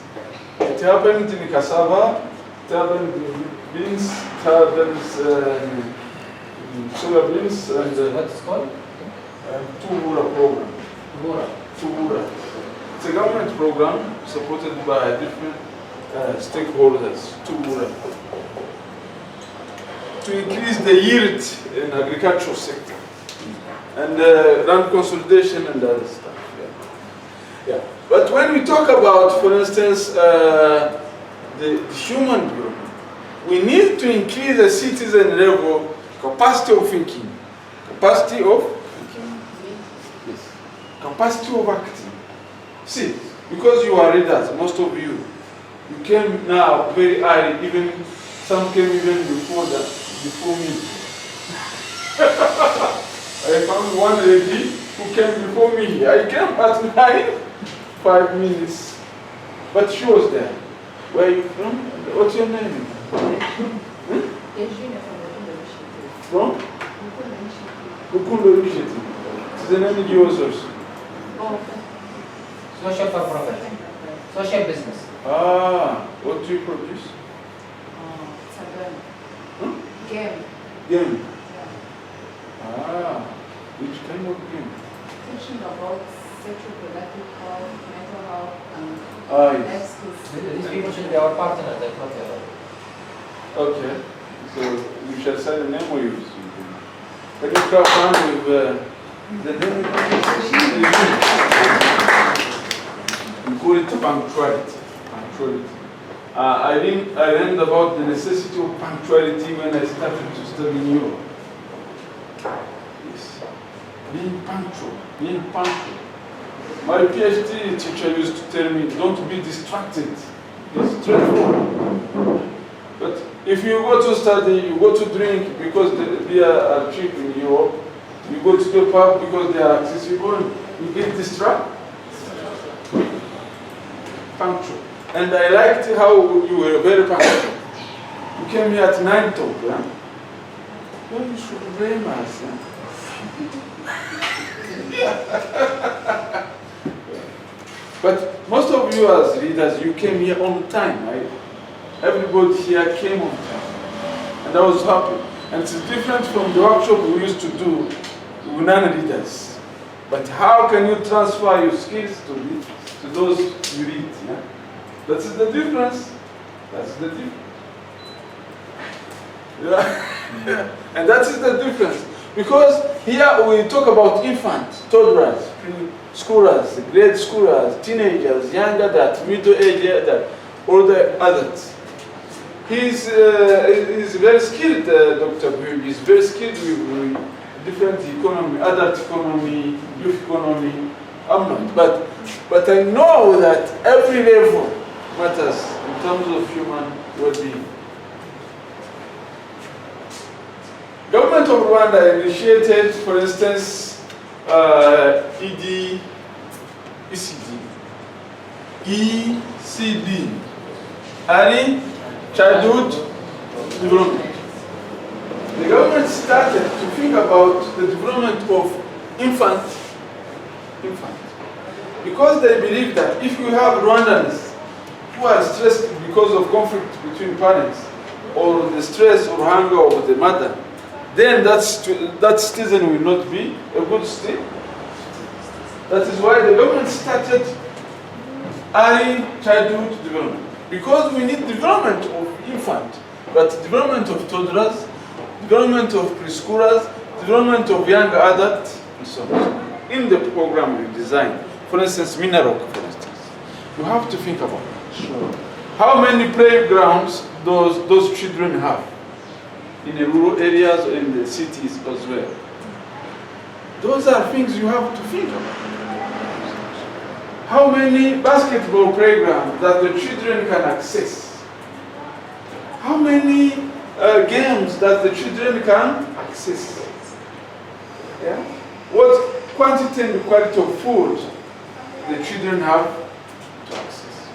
It happened in cassava, it happened in beans, it happens in soya beans, and What's it called? Tubura program. Bora. Tubura. It's a government program supported by different stakeholders. Tubura. To increase the yield in agricultural sector and land consolidation and other stuff. Yeah. But when we talk about, for instance, the human development, we need to increase the citizen level capacity of thinking, capacity of thinking, yes, capacity of acting. See, because you are readers, most of you came now very early, even some came even before me. I found one lady who came before me. I came at 9, 5 minutes, but she was there. Where are you from? What's your name? From? Bukundo Initiative. It's an NGO also. Social for profit. Social business. Ah, what do you produce? Game. Game. Ah, which kind of game? Teaching about sexual reproductive health, mental health, and Yes. life skills. These people should be our partners, I thought. Okay. So you shall say the name or you? Can you come on with the name? We call it punctuality. Punctuality. I learned about the necessity of punctuality when I started to study in Europe. Yes. Being punctual. Being punctual. My PhD teacher used to tell me, don't be distracted. It's straightforward. But if you go to study, you go to drink because they are cheap in Europe, you go to the pub because they are accessible, you get distracted. Punctual. And I liked how you were very punctual. You came here at 9 o'clock, yeah? Well, you should blame us, yeah? But most of you as leaders, you came here on time, right? Everybody here came on time. And I was happy. And it's different from the workshop we used to do with non-leaders. But how can you transfer your skills to those you lead? Yeah? That's the difference. That's the difference. Yeah. And that is the difference. Because here we talk about infants, toddlers, preschoolers, grade schoolers, teenagers, young adults, middle age adults, older adults. He's very skilled, Dr. Buig. He's very skilled with different economy, adult economy, youth economy. I'm not. But I know that every level matters in terms of human well-being. Government of Rwanda initiated, for instance, ECD, early childhood development. The government started to think about the development of infant, because they believe that if you have Rwandans who are stressed because of conflict between parents, or the stress or hunger of the mother, then that citizen will not be a good citizen. That is why the government started early childhood development. Because we need development of infant, but development of toddlers, development of preschoolers, development of young adults, and so on. In the program we designed, for instance, Minarok, for instance, you have to think about it. Sure. How many playgrounds those children have in the rural areas or in the cities as well? Those are things you have to think about. How many basketball playgrounds that the children can access? How many games that the children can access? Yeah? What quantity and quality of food the children have to access.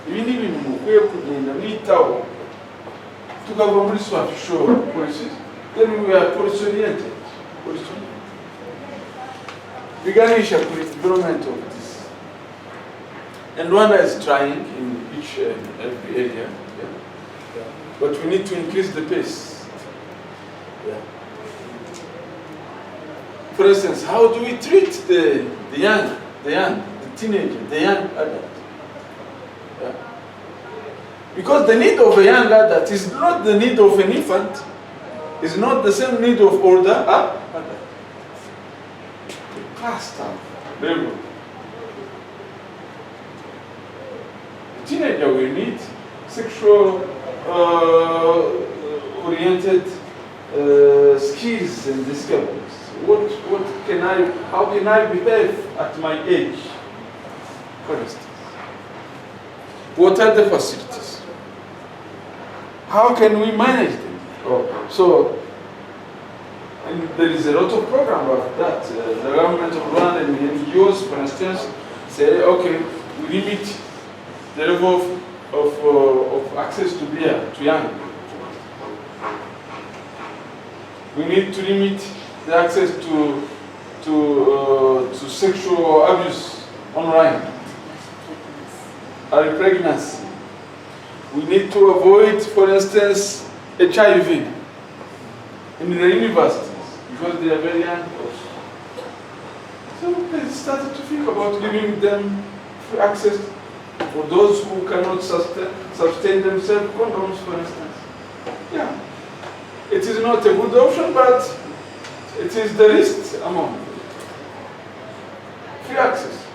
Ibindi bintu mukwiye kugenda mwitaho tukava muri superficial policies, then we are policy oriented. Biganisha kuri development of this. And Rwanda is trying in each and every area. Yeah. But we need to increase the pace. Yeah. For instance, how do we treat the young, the teenager, the young adult? Yeah. Because the need of a young adult is not the need of an infant, is not the same need of older adult. Class time, level. The teenager will need sexual oriented skills and discoveries. How can I behave at my age, for instance? What are the facilities? How can we manage them? And there is a lot of program about that. The government of Rwanda and NGOs, for instance, say, okay, we limit the level of access to beer to young. We need to limit the access to sexual abuse online, or pregnancy. We need to avoid, for instance, HIV in the universities because they are very young. So they started to think about giving them free access for those who cannot sustain themselves, condoms, for instance. Yeah. It is not a good option, but it is the least among them. Free access.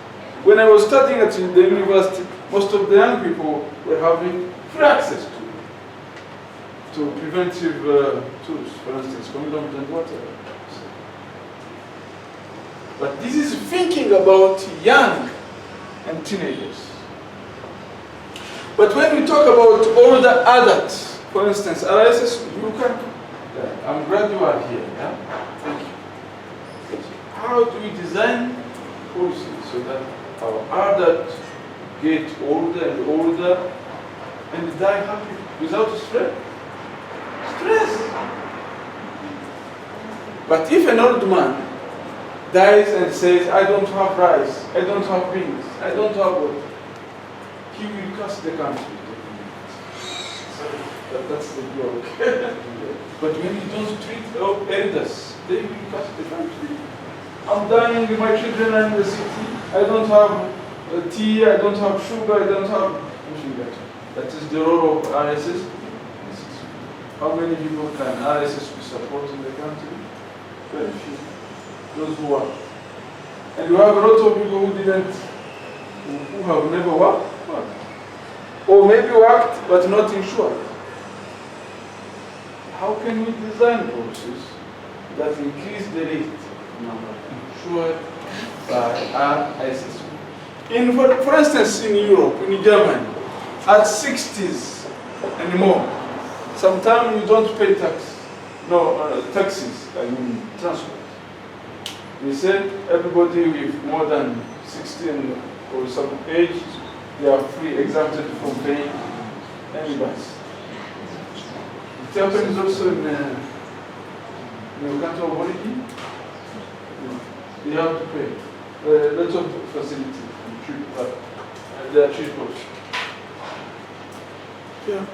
When I was studying at the university, most of the young people were having free access to preventive tools, for instance, condoms and whatever. But this is thinking about young and teenagers. But when we talk about older adults, for instance, RSS, you can. I'm glad you are here. Yeah? Thank you. How do we design policies so that our adults get older and older and die happy without stress? But if an old man dies and says, I don't have rice, I don't have beans, I don't have water, he will curse the country. That's the joke. But when you don't treat our elders, they will curse the country. I'm dying, my children are in the city, I don't have tea, I don't have sugar, I don't have sugar. That is the role of RSS. How many people can RSS be supporting the country? Very few. Those who are. And you have a lot of people who have never worked. Or maybe worked but not insured. How can we design policies that increase the rate number insured by RSS? For instance, in Europe, in Germany, at 60s and more, sometimes you don't pay taxes, transport. They said everybody with more than 60 or some age, they are free, exempted from paying any bus. It happens also in the country of origin. They have to pay. Lots of facilities, they are cheap also. Yeah.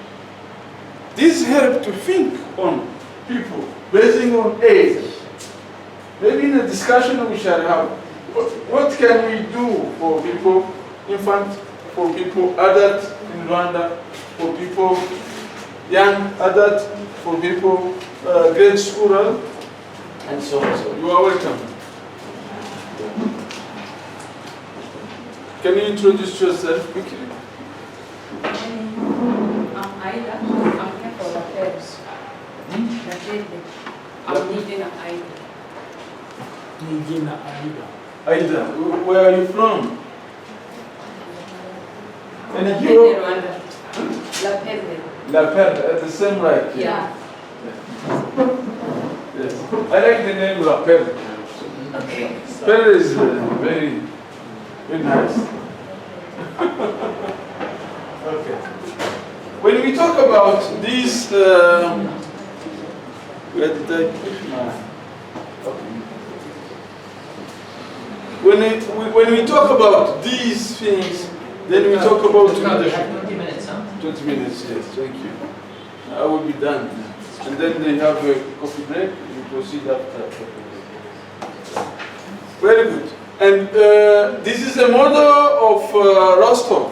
This helps to think on people, basing on age. Maybe in a discussion we shall have, what can we do for people, infant, for people, adult in Rwanda, for people, young adult, for people, grade school, and so on. So you are welcome. Can you introduce yourself quickly? I'm Aida. I'm here for affairs. I'm needing an Aida. Aida, where are you from? And you? Rwanda. La Perde. La Perde, the same right? Yeah. Yes. I like the name La Perde. Okay. Perde is very Very nice. Okay. When we talk about these, where did I put my? Okay. When we talk about these things, then we talk about leadership. 20 minutes, huh? 20 minutes, yes, thank you. I will be done. And then they have a coffee break, we proceed after. Very good. And this is a model of Rostov.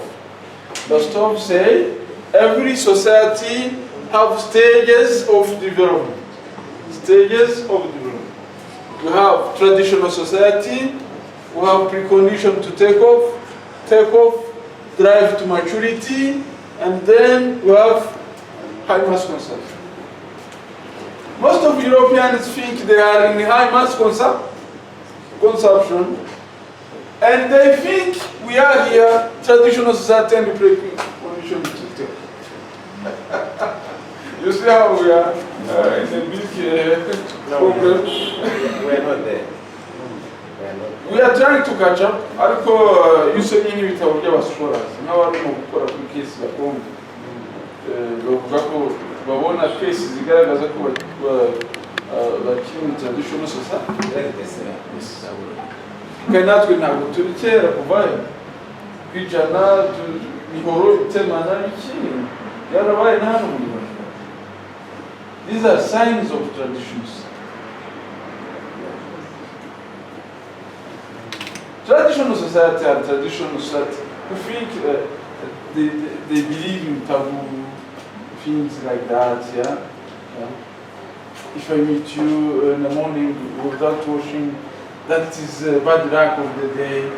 Rostov say every society have stages of development. Stages of development. We have traditional society, we have precondition to take off, drive to maturity, and then we have high mass consumption. Most of Europeans think they are in high mass consumption, and they think we are here, traditional society and precondition to take off. You see how we are in a big problem? We are not there. We are trying to catch up. Ariko you say in ibitabo by'abashoborazi n'abarimo gukora kuri case bakombe bavuga ko babona case zigaragaza ko bakiri mu traditional society. Kandi natwe ntabwo turi kera kuvayo kwijana imihoro itemana iki yarabaye nta hano mu Rwanda. These are signs of traditions. Traditional society and traditional society who think they believe in taboo things like that, yeah? If I meet you in the morning without washing, that is bad luck of the day.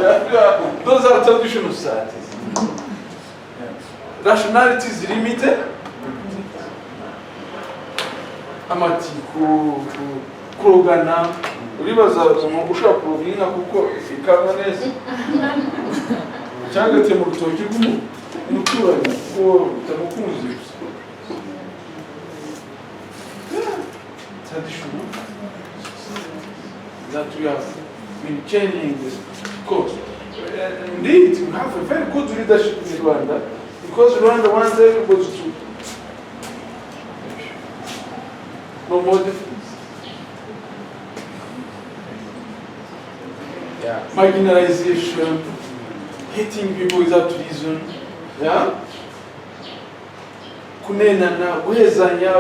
Yeah. Those are traditional societies. Rationality is limited. Amatiku, kurogana, uribaza umuntu ushaka kurobinka kuko ikamwa neza. Cyangwa mu rutoki rw'umuturanyi ko utamukunze. Traditional. That we have been changing this course. Indeed, we have a very good leadership in Rwanda because Rwanda wants everybody to no more difference. Yeah. Marginalization, hating people without reason, yeah? Kunenana, guhezanya,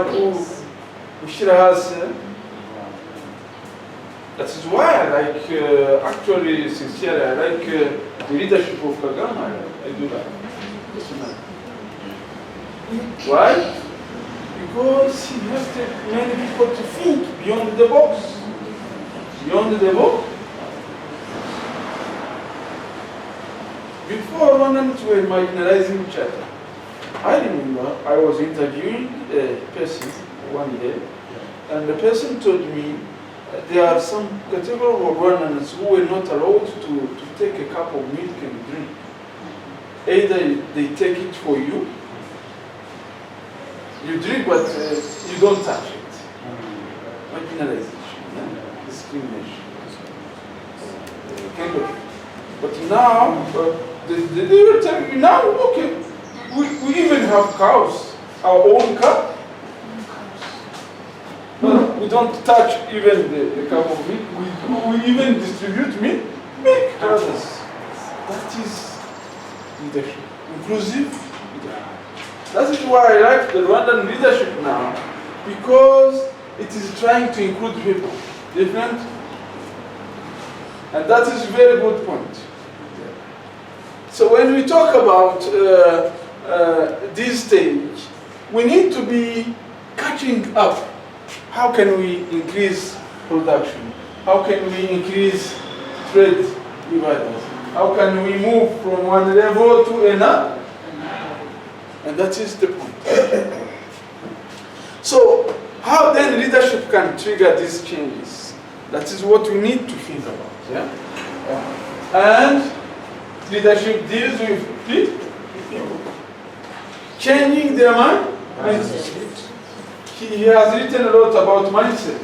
gushyira hasi. That is why I like, actually, sincerely, I like the leadership of Kagame. I do that. Why? Because he has many people to think beyond the box. Beyond the box. Before Rwandans were marginalizing each other, I remember I was interviewing a person one day, and the person told me there are some category of Rwandans who were not allowed to take a cup of milk and drink. Either they take it for you, you drink but you don't touch it. Marginalization, discrimination. Kind of. But now, they will tell me now, okay, we even have cows, our own cow. But we don't touch even the cup of milk. We even distribute milk to others. That is leadership. Inclusive leadership. That is why I like the Rwandan leadership now, because it is trying to include people, different. And that is a very good point. So when we talk about this stage, we need to be catching up. How can we increase production? How can we increase trade dividends? How can we move from one level to another? And that is the point. So how then leadership can trigger these changes? That is what we need to think about. Yeah? And leadership deals with people. Changing their mindset. He has written a lot about mindset.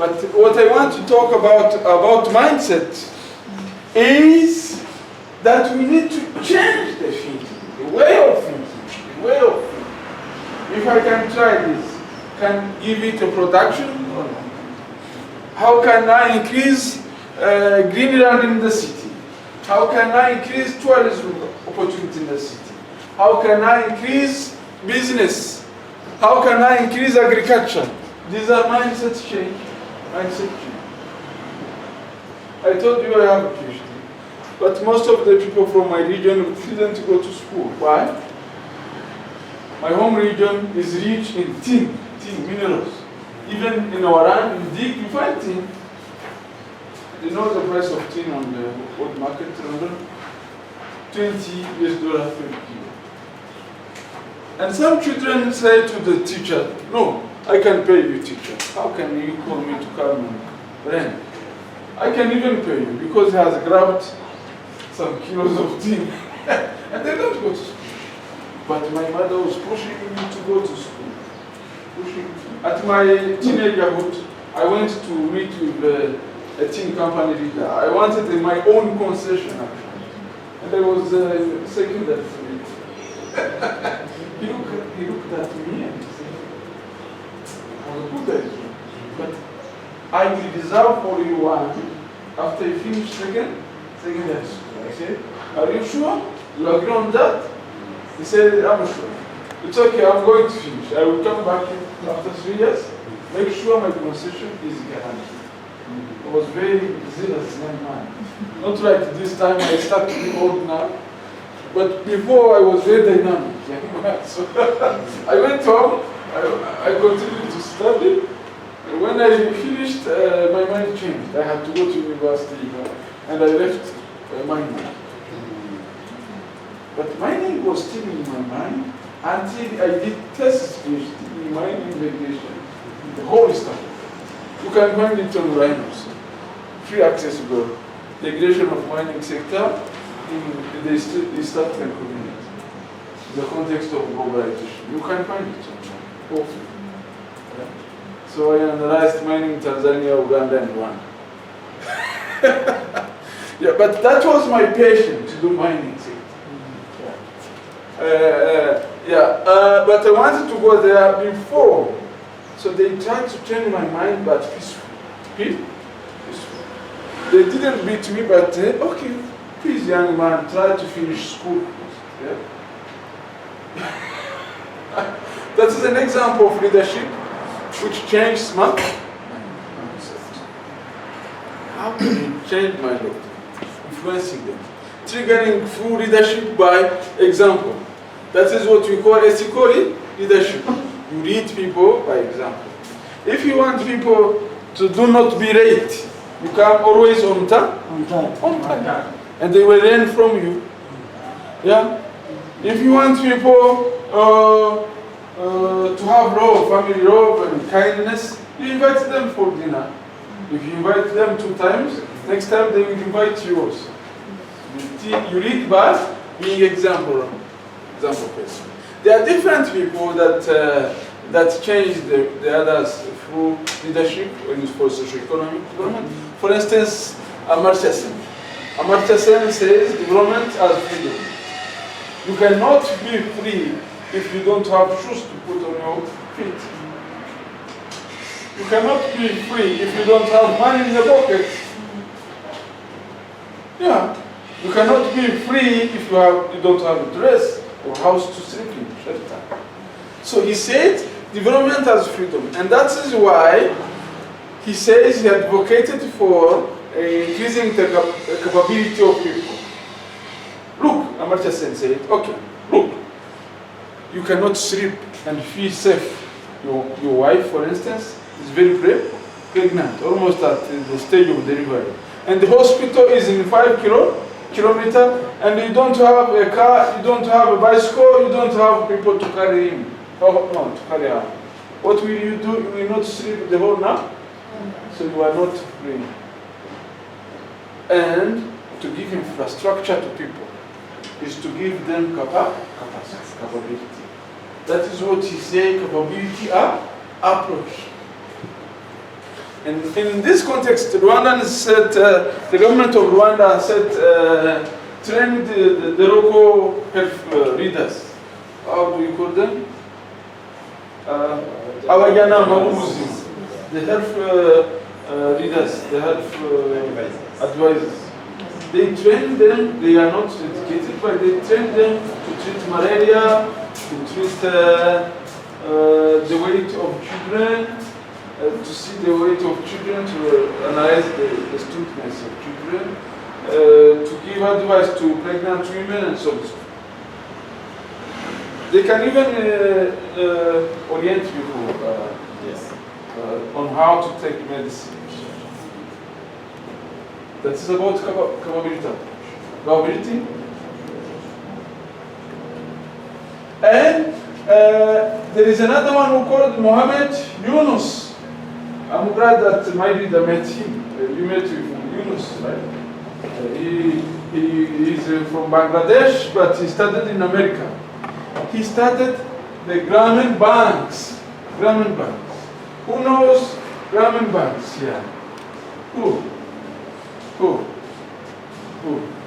But what I want to talk about mindset is that we need to change the thinking, the way of thinking, the way of thinking. If I can try this, can give it a production or not? How can I increase greenland in the city? How can I increase tourism opportunity in the city? How can I increase business? How can I increase agriculture? These are mindset change. Mindset change. I told you I have a PhD, but most of the people from my region didn't go to school. Why? My home region is rich in tin minerals. Even in our land, you dig, you find tin. You know the price of tin on the world market, remember? $20 per kilo. And some children say to the teacher, no, I can pay you, teacher. How can you call me to come and rent? I can even pay you because he has grabbed some kilos of tin. And they don't go to school. But my mother was pushing me to go to school. At my teenagerhood, I went to meet with a tin company leader. I wanted my own concession actually. And I was saying that to me. He looked at me and he said, I was good at you, but I will reserve for you one after you finish second at school. I said, are you sure? You agree on that? He said, I'm sure. It's okay, I'm going to finish. I will come back after 3 years, make sure my concession is guaranteed. I was very zealous young man. Not like this time I start to be old now. But before I was very dynamic. So I went home, I continued to study. When I finished, my mind changed. I had to go to university, and I left mining. But mining was still in my mind until I did tests in mining irrigation. The whole stuff. You can find it on Rhinos. Free access to the irrigation of mining sector in the East African community. In the context of globalization. You can find it on hopefully. So I analyzed mining in Tanzania, Uganda, and Rwanda. Yeah, but that was my passion to do mining. But I wanted to go there before. So they tried to change my mind, but peacefully. They didn't beat me, but okay, please, young man, try to finish school. Yeah? That is an example of leadership which changed my mindset. How can you change my mind? Influencing them. Triggering through leadership by example. That is what we call ethical leadership. You lead people by example. If you want people to do not be late, you come always on time. On time. And they will learn from you. Yeah? If you want people to have love, family love and kindness, you invite them for dinner. If you invite them 2 times, next time they will invite you also. You lead by being example person. There are different people that change the others through leadership and for socioeconomic development. For instance, Amartya Sen. Amartya Sen says development as freedom. You cannot be free if you don't have shoes to put on your feet. You cannot be free if you don't have money in your pocket. Yeah. You cannot be free if you don't have a dress or house to sleep in, shelter. So he said, development as freedom. And that is why he says he advocated for increasing the capability of people. Look, Amartya Sen said, okay, look, you cannot sleep and feel safe. Your wife, for instance, is very pregnant, almost at the stage of delivery. And the hospital is in 5 kilometers, and you don't have a car, you don't have a bicycle, you don't have people to carry him. Oh, no, to carry her. What will you do? You will not sleep the whole night? So you are not free. And to give infrastructure to people is to give them capability. That is what he said, capability approach. In this context, Rwanda said, the government of Rwanda said, train the local health readers. How do you call them? The health readers, the health advisors. They train them, they are not educated, but they train them to treat malaria, to treat the weight of children, to see the weight of children, to analyze the strengthness of children, to give advice to pregnant women and so on. They can even orient people on how to take medicine. That is about capability. And there is another one who called Mohammed Yunus. I'm glad that my reader met him. You met Yunus, right? He is from Bangladesh, but he studied in America. He started the Grameen banks. Grameen banks. Who knows Grameen banks here? Who?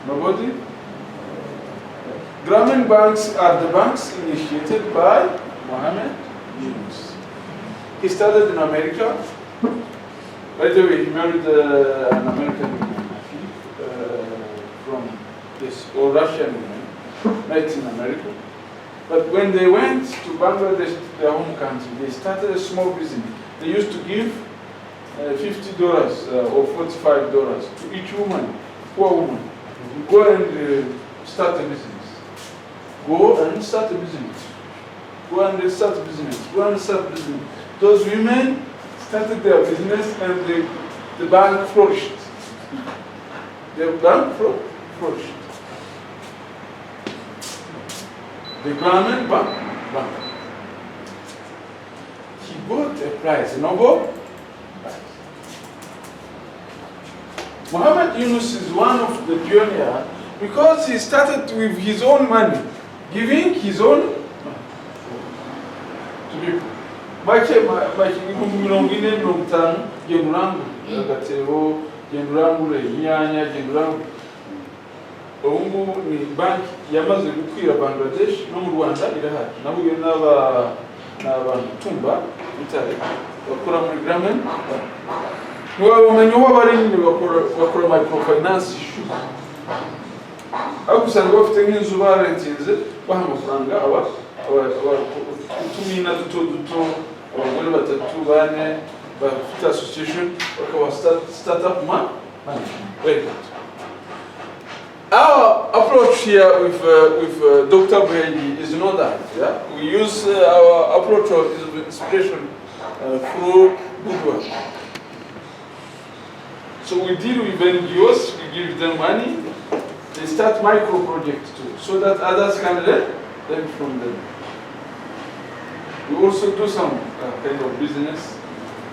Nobody? Grameen banks are the banks initiated by Mohammed Yunus. He started in America. By the way, he married an American woman from this, or Russian woman, met in America. But when they went to Bangladesh, their home country, they started a small business. They used to give $50 or $45 to each woman, poor woman. Go and start a business. Go and start a business. Go and start a business. Go and start a business. Those women started their business and the bank flourished. The bank flourished. The Grameen Bank. He got a prize, a Nobel Prize. Mohammed Yunus is one of the pioneers because he started with his own money, giving his own money to people. Ubu ni banki yamaze gukwira Bangladesh no mu Rwanda irahari. Nahuye n'abantumba bitare bakora muri Grameen. Ubumenyi bari bakora microfinance issue. Akusanga bafite nk'inzu barentinze baha amafaranga utumina duto abagore batatu bane bafite association bakaba startup man. Our approach here with Dr. Brady is not that. Yeah? We use our approach of inspiration through good work. So we deal with NGOs, we give them money, they start micro projects too, so that others can learn from them. We also do some kind of business,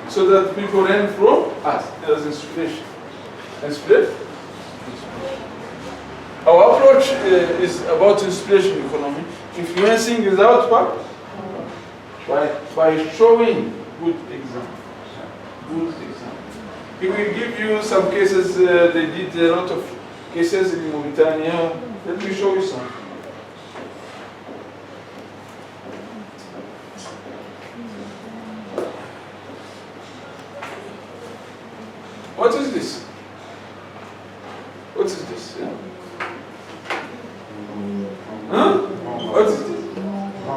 so that people learn from us as inspiration. Our approach is about inspiration economy, influencing the output by showing good example. He will give you some cases. They did a lot of cases in Mauritania. Let me show you some. What is this? What is this? Yeah. Huh? What is this?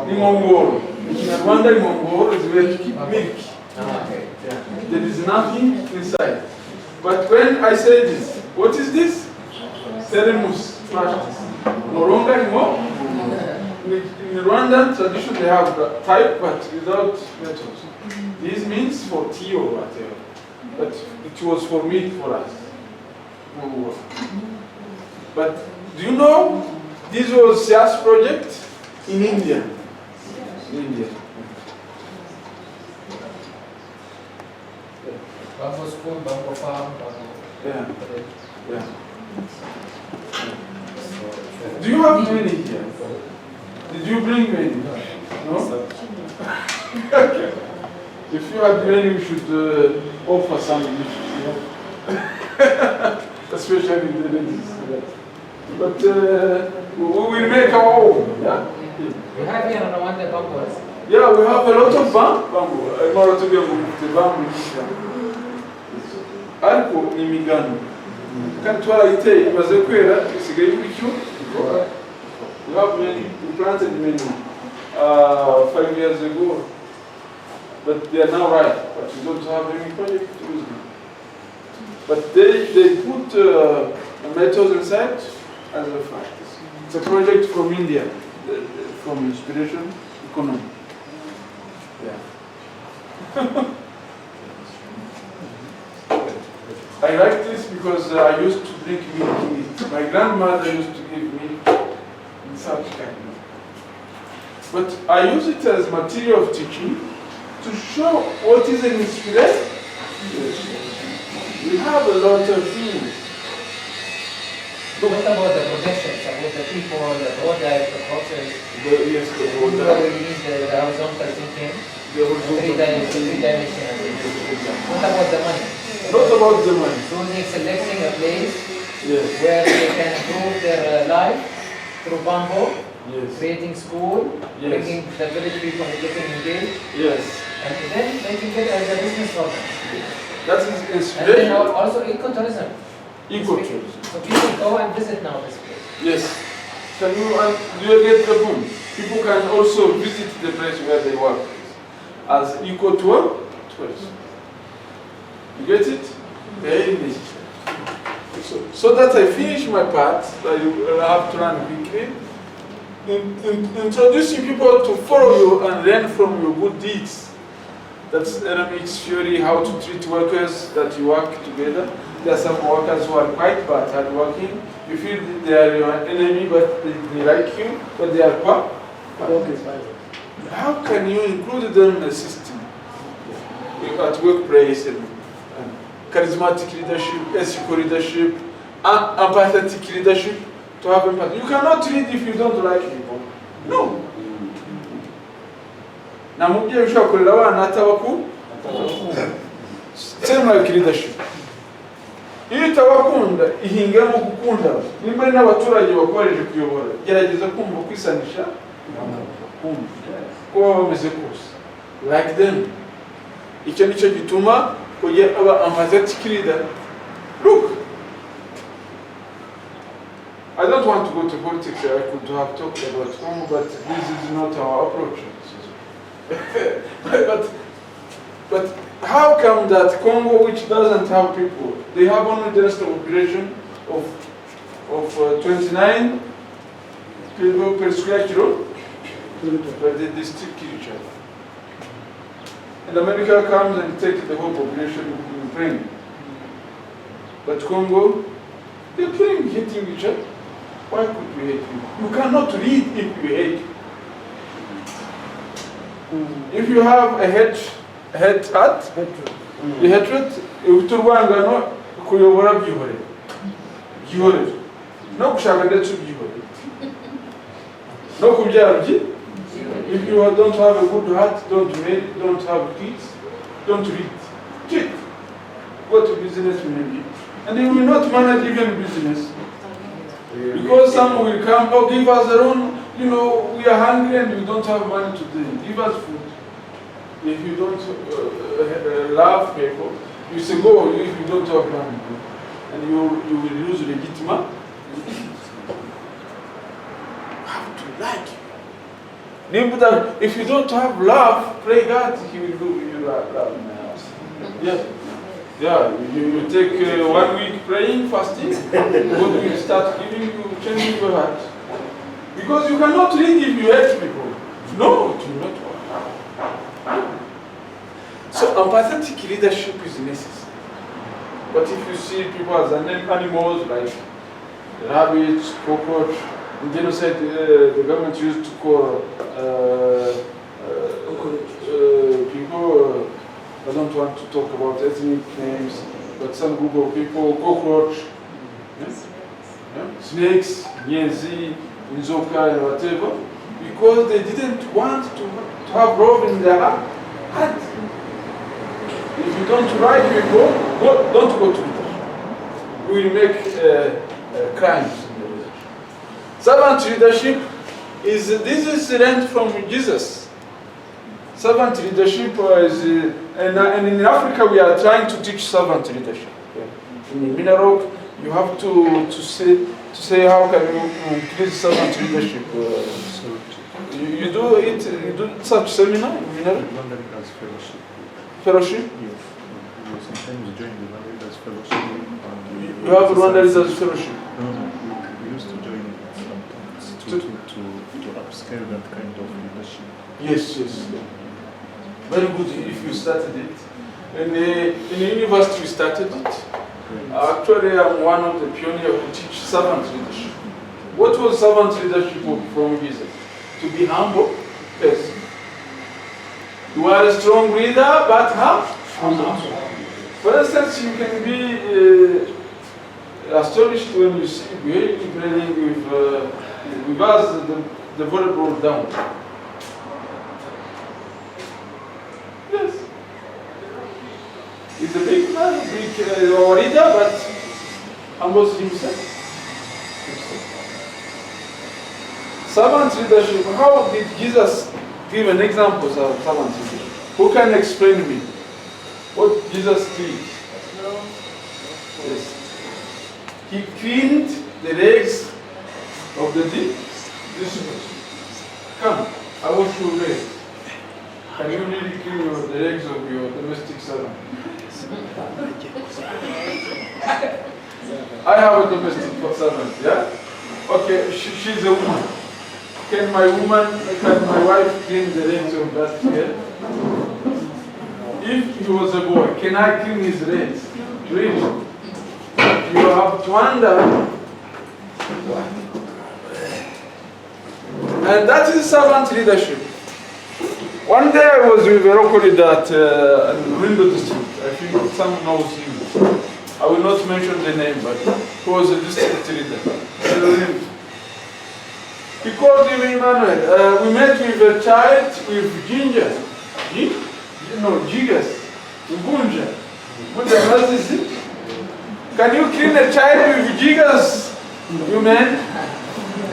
Limongoro. In Rwanda, limongoro is where you keep milk. Yeah. There is nothing inside. But when I say this, what is this? Thermos flashes. No longer anymore. In Rwandan tradition, they have type, but without metals. This means for tea or whatever. But it was for me, for us. But do you know, this was SIAS project in India. Bamboo school, bamboo farm, bamboo. Yeah. Do you have many here? Did you bring many? No? Okay. If you had many, you should offer some, especially the ladies. But we will make our own. Yeah. You have here in Rwanda bamboo. Yeah, we have a lot of bamboo. I'm not to the bamboo. Ariko imigano. Kandi twarayiteye imaze kwera isigaye ibicyo. We have many, we planted many 5 years ago. But they are now ripe, but we don't have any project to use them. But they put metals inside as a fact. It's a project from India, from Inspiration Economic. Yeah. I like this because I used to drink milk in it. My grandmother used to give me in such kind. But I use it as material of teaching to show what is an inspiration. We have a lot of things. What about the projections, about the people, the project, the process? Yes, the We need the horizontal thinking, three-dimensional. What about the money? Not about the money. So they're selecting a place Yes. where they can improve their life through bamboo, Yes. creating school, Yes. making the village people getting engaged, Yes. and then making it as a business problem. That is And then inspiration. also ecotourism. Ecotourism. So people go and visit now this place. Yes. Can you, do you get the point? People can also visit the place where they work as eco-tourism. You get it? Very nice. So that I finish my part, I have to run quickly. Introducing people to follow you and learn from your good deeds. That's economics theory, how to treat workers that you work together. There are some workers who are quite bad at working. You feel that they are your enemy, but they like you, but they are bad. How can you include them in the system? At workplace, and charismatic leadership, ethical leadership, empathetic leadership, to have empathy. You cannot lead if you don't like people. No. Na mubyeyi ushobora kurera abana atabakunda. Same like leadership. Iyo utabakunda ihingamo gukunda. Nimba n'abaturage bakoresheje kuyobora, gerageza kumva kwisanisha ko baba bameze kose. Like them. Icyo nicyo gituma kugira aba empathetic leader. Look, I don't want to go to politics. I could have talked about Congo, but this is not our approach. but how come that Congo, which doesn't have people, they have only density population of 29 people per square kilo, but they still kill each other. And America comes and takes the whole population in Ukraine. But Congo, they're killing, hitting each other. Why could we hate you? You cannot lead if you hate. If you have a hatred, the hatred, uturwangano kuyobora byihorera. Byihorera. No gushaka ndetse byihorera. No kubyara byi. If you don't have a good heart, don't marry, don't have kids, don't read. Cheat. Go to business maybe. And they will not manage even business. Because some will come, oh, give us their own, we are hungry and we don't have money today. Give us food. If you don't love people, you say, go if you don't have money. And you will lose legitimacy. Have to like you. If you don't have love, pray God, He will do you love. Yeah. Yeah, you take 1 week praying, fasting, God will start changing your heart. Because you cannot lead if you hate people. No, it will not work. So empathetic leadership is necessary. But if you see people as animals like rabbits, cockroach, in genocide the government used to call people, I don't want to talk about ethnic names, but some Google people, cockroach, snakes, nyezi, inzoka, and whatever, because they didn't want to have love in their heart. If you don't write people, don't go to leadership. You will make crimes in the leadership. Servant leadership this is learned from Jesus. Servant leadership is, and in Africa we are trying to teach servant leadership. In Minarok, you have to say how can you increase servant leadership. You do such seminar in Minarok? Rwanda Leaders Fellowship. Fellowship? Yes. You sometimes join the Rwanda Leaders Fellowship. You have Rwanda Leaders Fellowship? No, we used to join it sometimes to upscale that kind of leadership. Yes, yes. Very good if you started it. In the university we started it. Actually, I'm one of the pioneers who teach servant leadership. What was servant leadership from Jesus? To be humble, yes. You are a strong leader, but humble. For instance, you can be astonished when you see Guy playing with us the volleyball down. Yes. He's a big man, big leader, but humbles himself. Servant leadership, how did Jesus give an example of servant leadership? Who can explain to me what Jesus did? Yes. He cleaned the legs of the disciples. Come, I wash your legs. Can you really clean the legs of your domestic servant? I have a domestic servant, yeah? Okay, she's a woman. Can my wife clean the legs of that girl? If he was a boy, can I clean his legs? Really? You have to wonder. And that is servant leadership. One day I was with a local leader at Rindo district. I think some knows him. I will not mention the name, but he was a district leader. He called him Emmanuel. We met with a child with ginger. Gigas. Gunja. What is it? Can you clean a child with gigas? You men?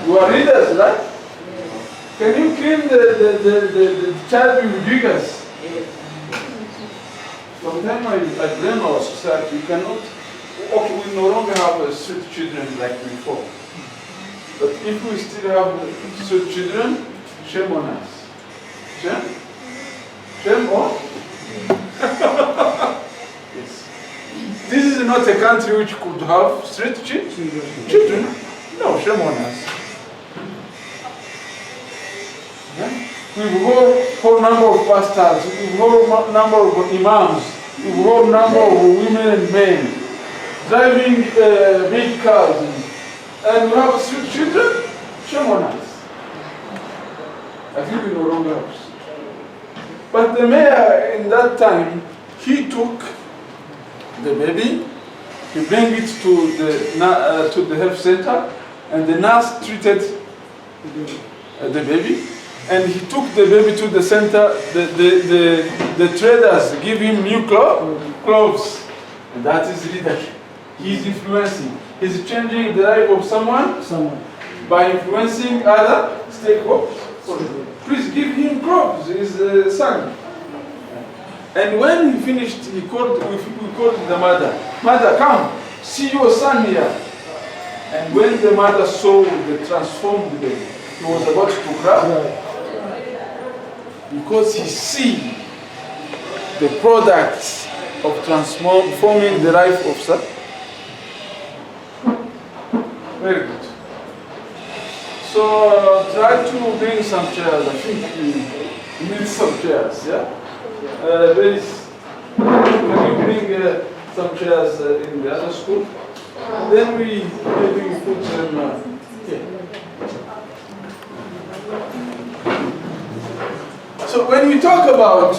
You are leaders, right? Can you clean the child with gigas? Sometimes I blame our society. We cannot. Okay, we no longer have street children like before. But if we still have street children, shame on us. Shame? Shame on? Yes. This is not a country which could have street children. No, shame on us. Yeah? We've got whole number of pastors, we've got number of imams, we've got number of women and men driving big cars, and we have street children. Shame on us. I think we no longer have. But the mayor in that time, he took the baby, he bring it to the health center, and the nurse treated the baby, and he took the baby to the center. The traders give him new clothes, and that is leadership. He's influencing. He's changing the life of someone by influencing other stakeholders. Please give him clothes, his son. And when he finished, we called the mother. Mother, come, see your son here. And when the mother saw the transformed baby, he was about to cry. Because he see the products of transforming the life of son. Very good. So try to bring some chairs. I think we need some chairs, yeah? Can you bring some chairs in the other school? Then maybe we put them here. So when we talk about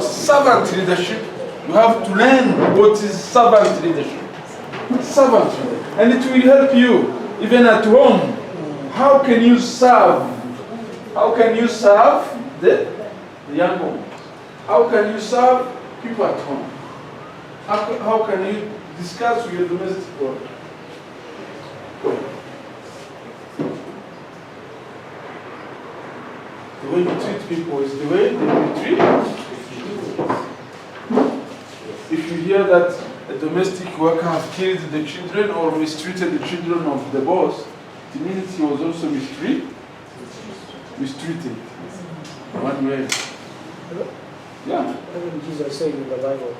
servant leadership, you have to learn what is servant leadership. Servant leadership. And it will help you, even at home. How can you serve? How can you serve the young ones? How can you serve people at home? How can you discuss with your domestic work? The way you treat people is the way they will treat you. If you hear that a domestic worker has killed the children or mistreated the children of the boss, it means he was also mistreated. One way. Yeah. Even Jesus said in the Bible.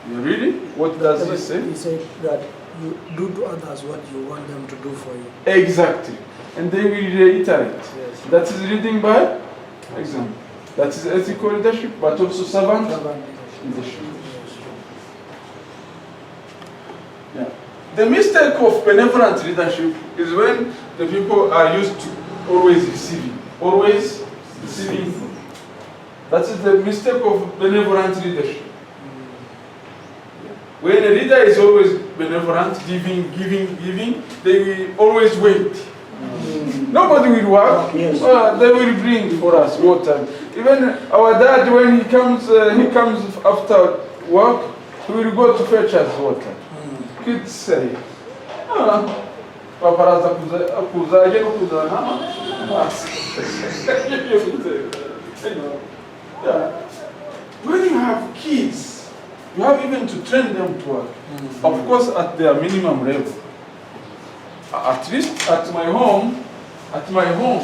You really? What does he say? He said that you do to others what you want them to do for you. Exactly. And they will reiterate. Yes. That is reading by example. That is ethical leadership, but also servant leadership. Yeah. The mistake of benevolent leadership is when the people are used to always receiving. Always receiving. That is the mistake of benevolent leadership. When a leader is always benevolent, giving, they will always wait. Nobody will work. Yes. They will bring for us water. Even our dad, when he comes after work, he will go to fetch us water. Kids say, Paparaza when you have kids, you have even to train them to work. Of course, at their minimum level. At least at my home,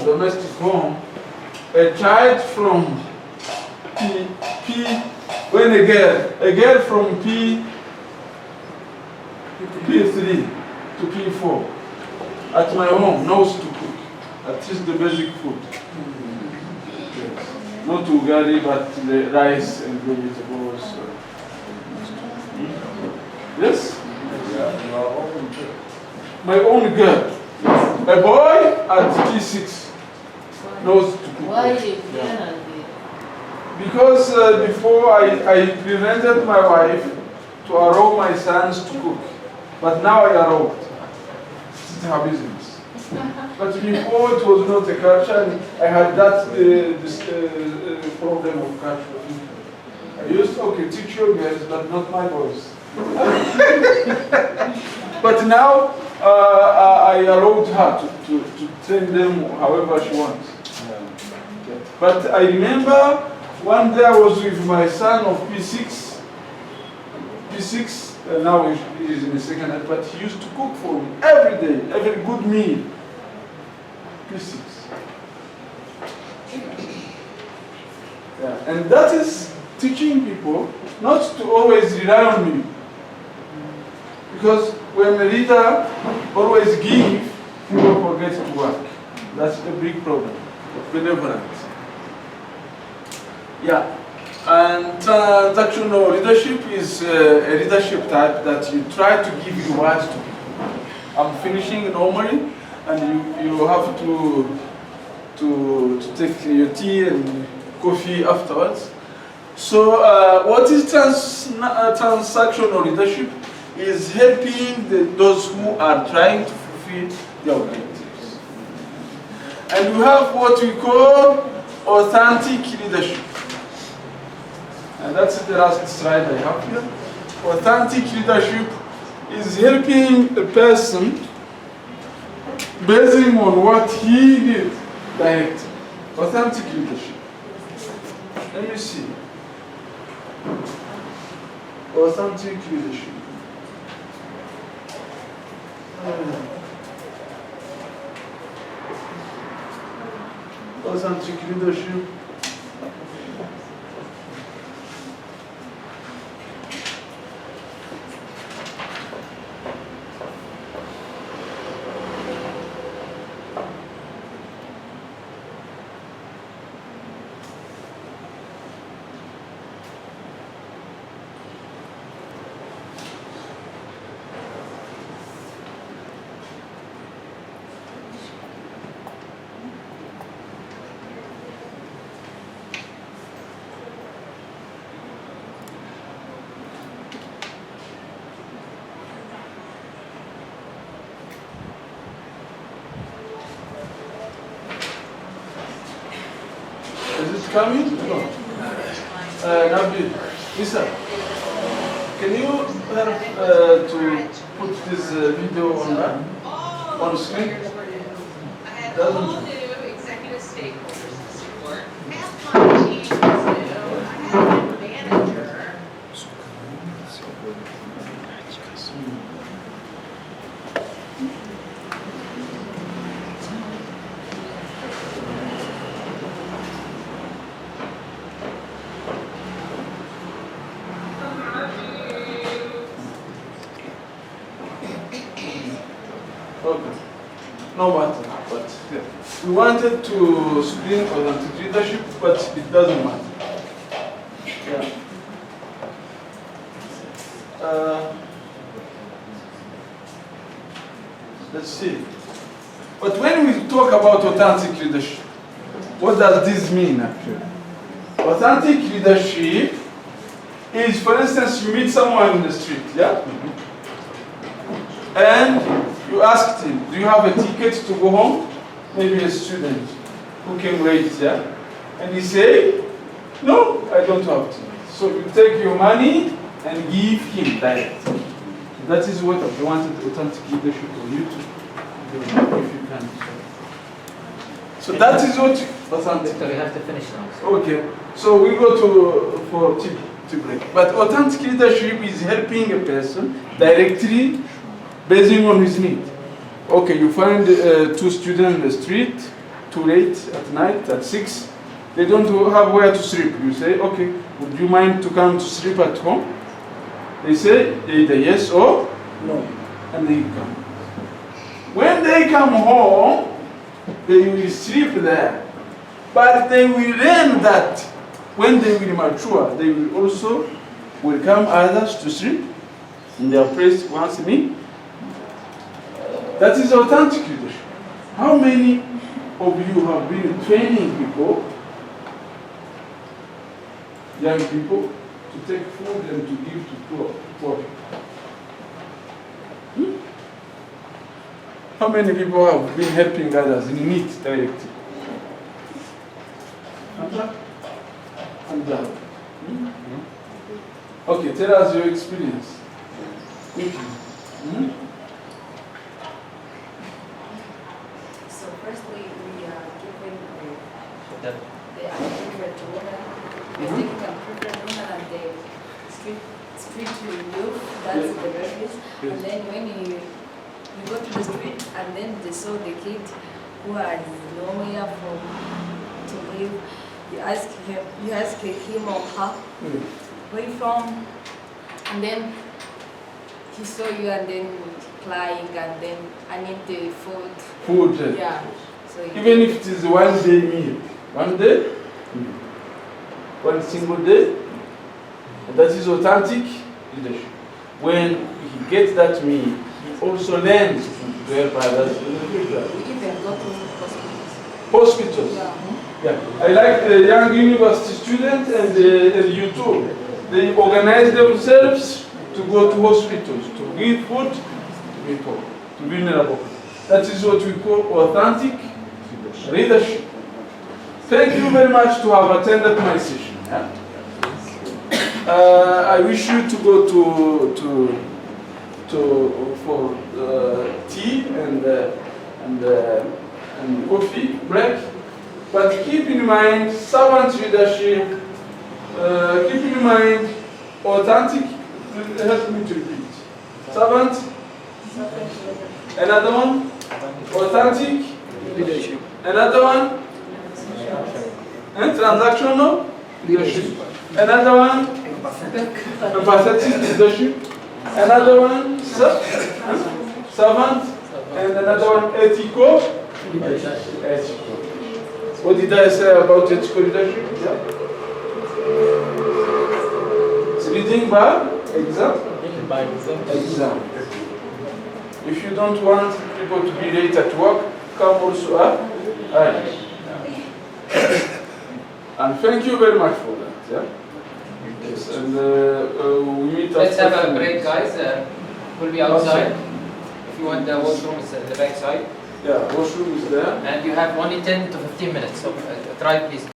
domestic home, a child from when a girl from P3 to P4 at my home knows to cook, at least the basic food. Yes. Not ugali, but the rice and vegetables. Yes? My own girl. A boy at P6 knows to cook. Why Because before I prevented my wife to allow my sons to cook. But now I allow it. It's her business. But before it was not a culture, and I had that problem of culture. I used to teach your girls, but not my boys. But now I allowed her to train them however she wants. But I remember one day I was with my son of P6, now he is in the second hand, but he used to cook for me every day, every good meal. P6. Yeah. And that is teaching people not to always rely on me. Because when a leader always gives, people forget to work. That's a big problem. Benevolence. Yeah. And transactional leadership is a leadership type that you try to give rewards to people. I'm finishing normally, and you have to take your tea and coffee afterwards. So what is transactional leadership? Is helping those who are trying to fulfill their objectives. And we have what we call authentic leadership. And that's the last slide I have here. Authentic leadership is helping a person based on what he did directly. Authentic leadership. Let me see. Authentic leadership. Authentic leadership. Is it coming? No. Nabil, listen. Can you help to put this video on that? On screen? Doesn't. Executive stakeholders to support. Have my team, I have a manager. Okay. No matter, but we wanted to screen authentic leadership, but it doesn't matter. Yeah. Let's see. But when we talk about authentic leadership, what does this mean actually? Authentic leadership is, for instance, you meet someone in the street, yeah? And you asked him, do you have a ticket to go home? Maybe a student who came late, yeah? And he say, no, I don't have ticket. So you take your money and give him direct. That is what I wanted authentic leadership for you to do, if you can. So that is what authentic. We have to finish now. Okay, so we go for tea break. But authentic leadership is helping a person directly based on his need. Okay, you find two students in the street, too late at night, at 6. They don't have where to sleep. You say, okay, would you mind to come to sleep at home? They say either yes or no, and they come. When they come home, they will sleep there. But they will learn that when they will mature, they will also welcome others to sleep in their place once a week. That is authentic leadership. How many of you have been training people, young people, to take food and to give to poor people? How many people have been helping others in need directly? Okay, tell us your experience. So firstly, we are given the unprepared water. We're taking unprepared water and the street youth, that's the babies. And then when you go to the street and then they saw the kid who has nowhere to live, you ask him or her, where you from? And then he saw you and then crying and then I need the food. Food. Yeah. So even if it is 1 day meal, 1 day, 1 single day, and that is authentic leadership. When he gets that meal, he also learns to help others in the future. We even go to Hospitals. Yeah. I like the young university students and you too. They organize themselves to go to hospitals, to give food to people, to vulnerable. That is what we call authentic leadership. Thank you very much to have attended my session. Yeah? I wish you to go for tea and coffee break. But keep in mind servant leadership. Keep in mind authentic. Help me to repeat. Servant. Another one. Authentic leadership. Another one. And transactional leadership. Another one. Empathetic leadership. Another one. Servant. And another one. Ethical. Ethical. What did I say about ethical leadership? Yeah. It's leading by example. Example. If you don't want people to be late at work, come also up early. And thank you very much for that. Yeah. Yes. And we meet. Let's have a break, guys. We'll be outside. If you want, the washroom is at the back side. Yeah, washroom is there. And you have only 10 to 15 minutes, so try please.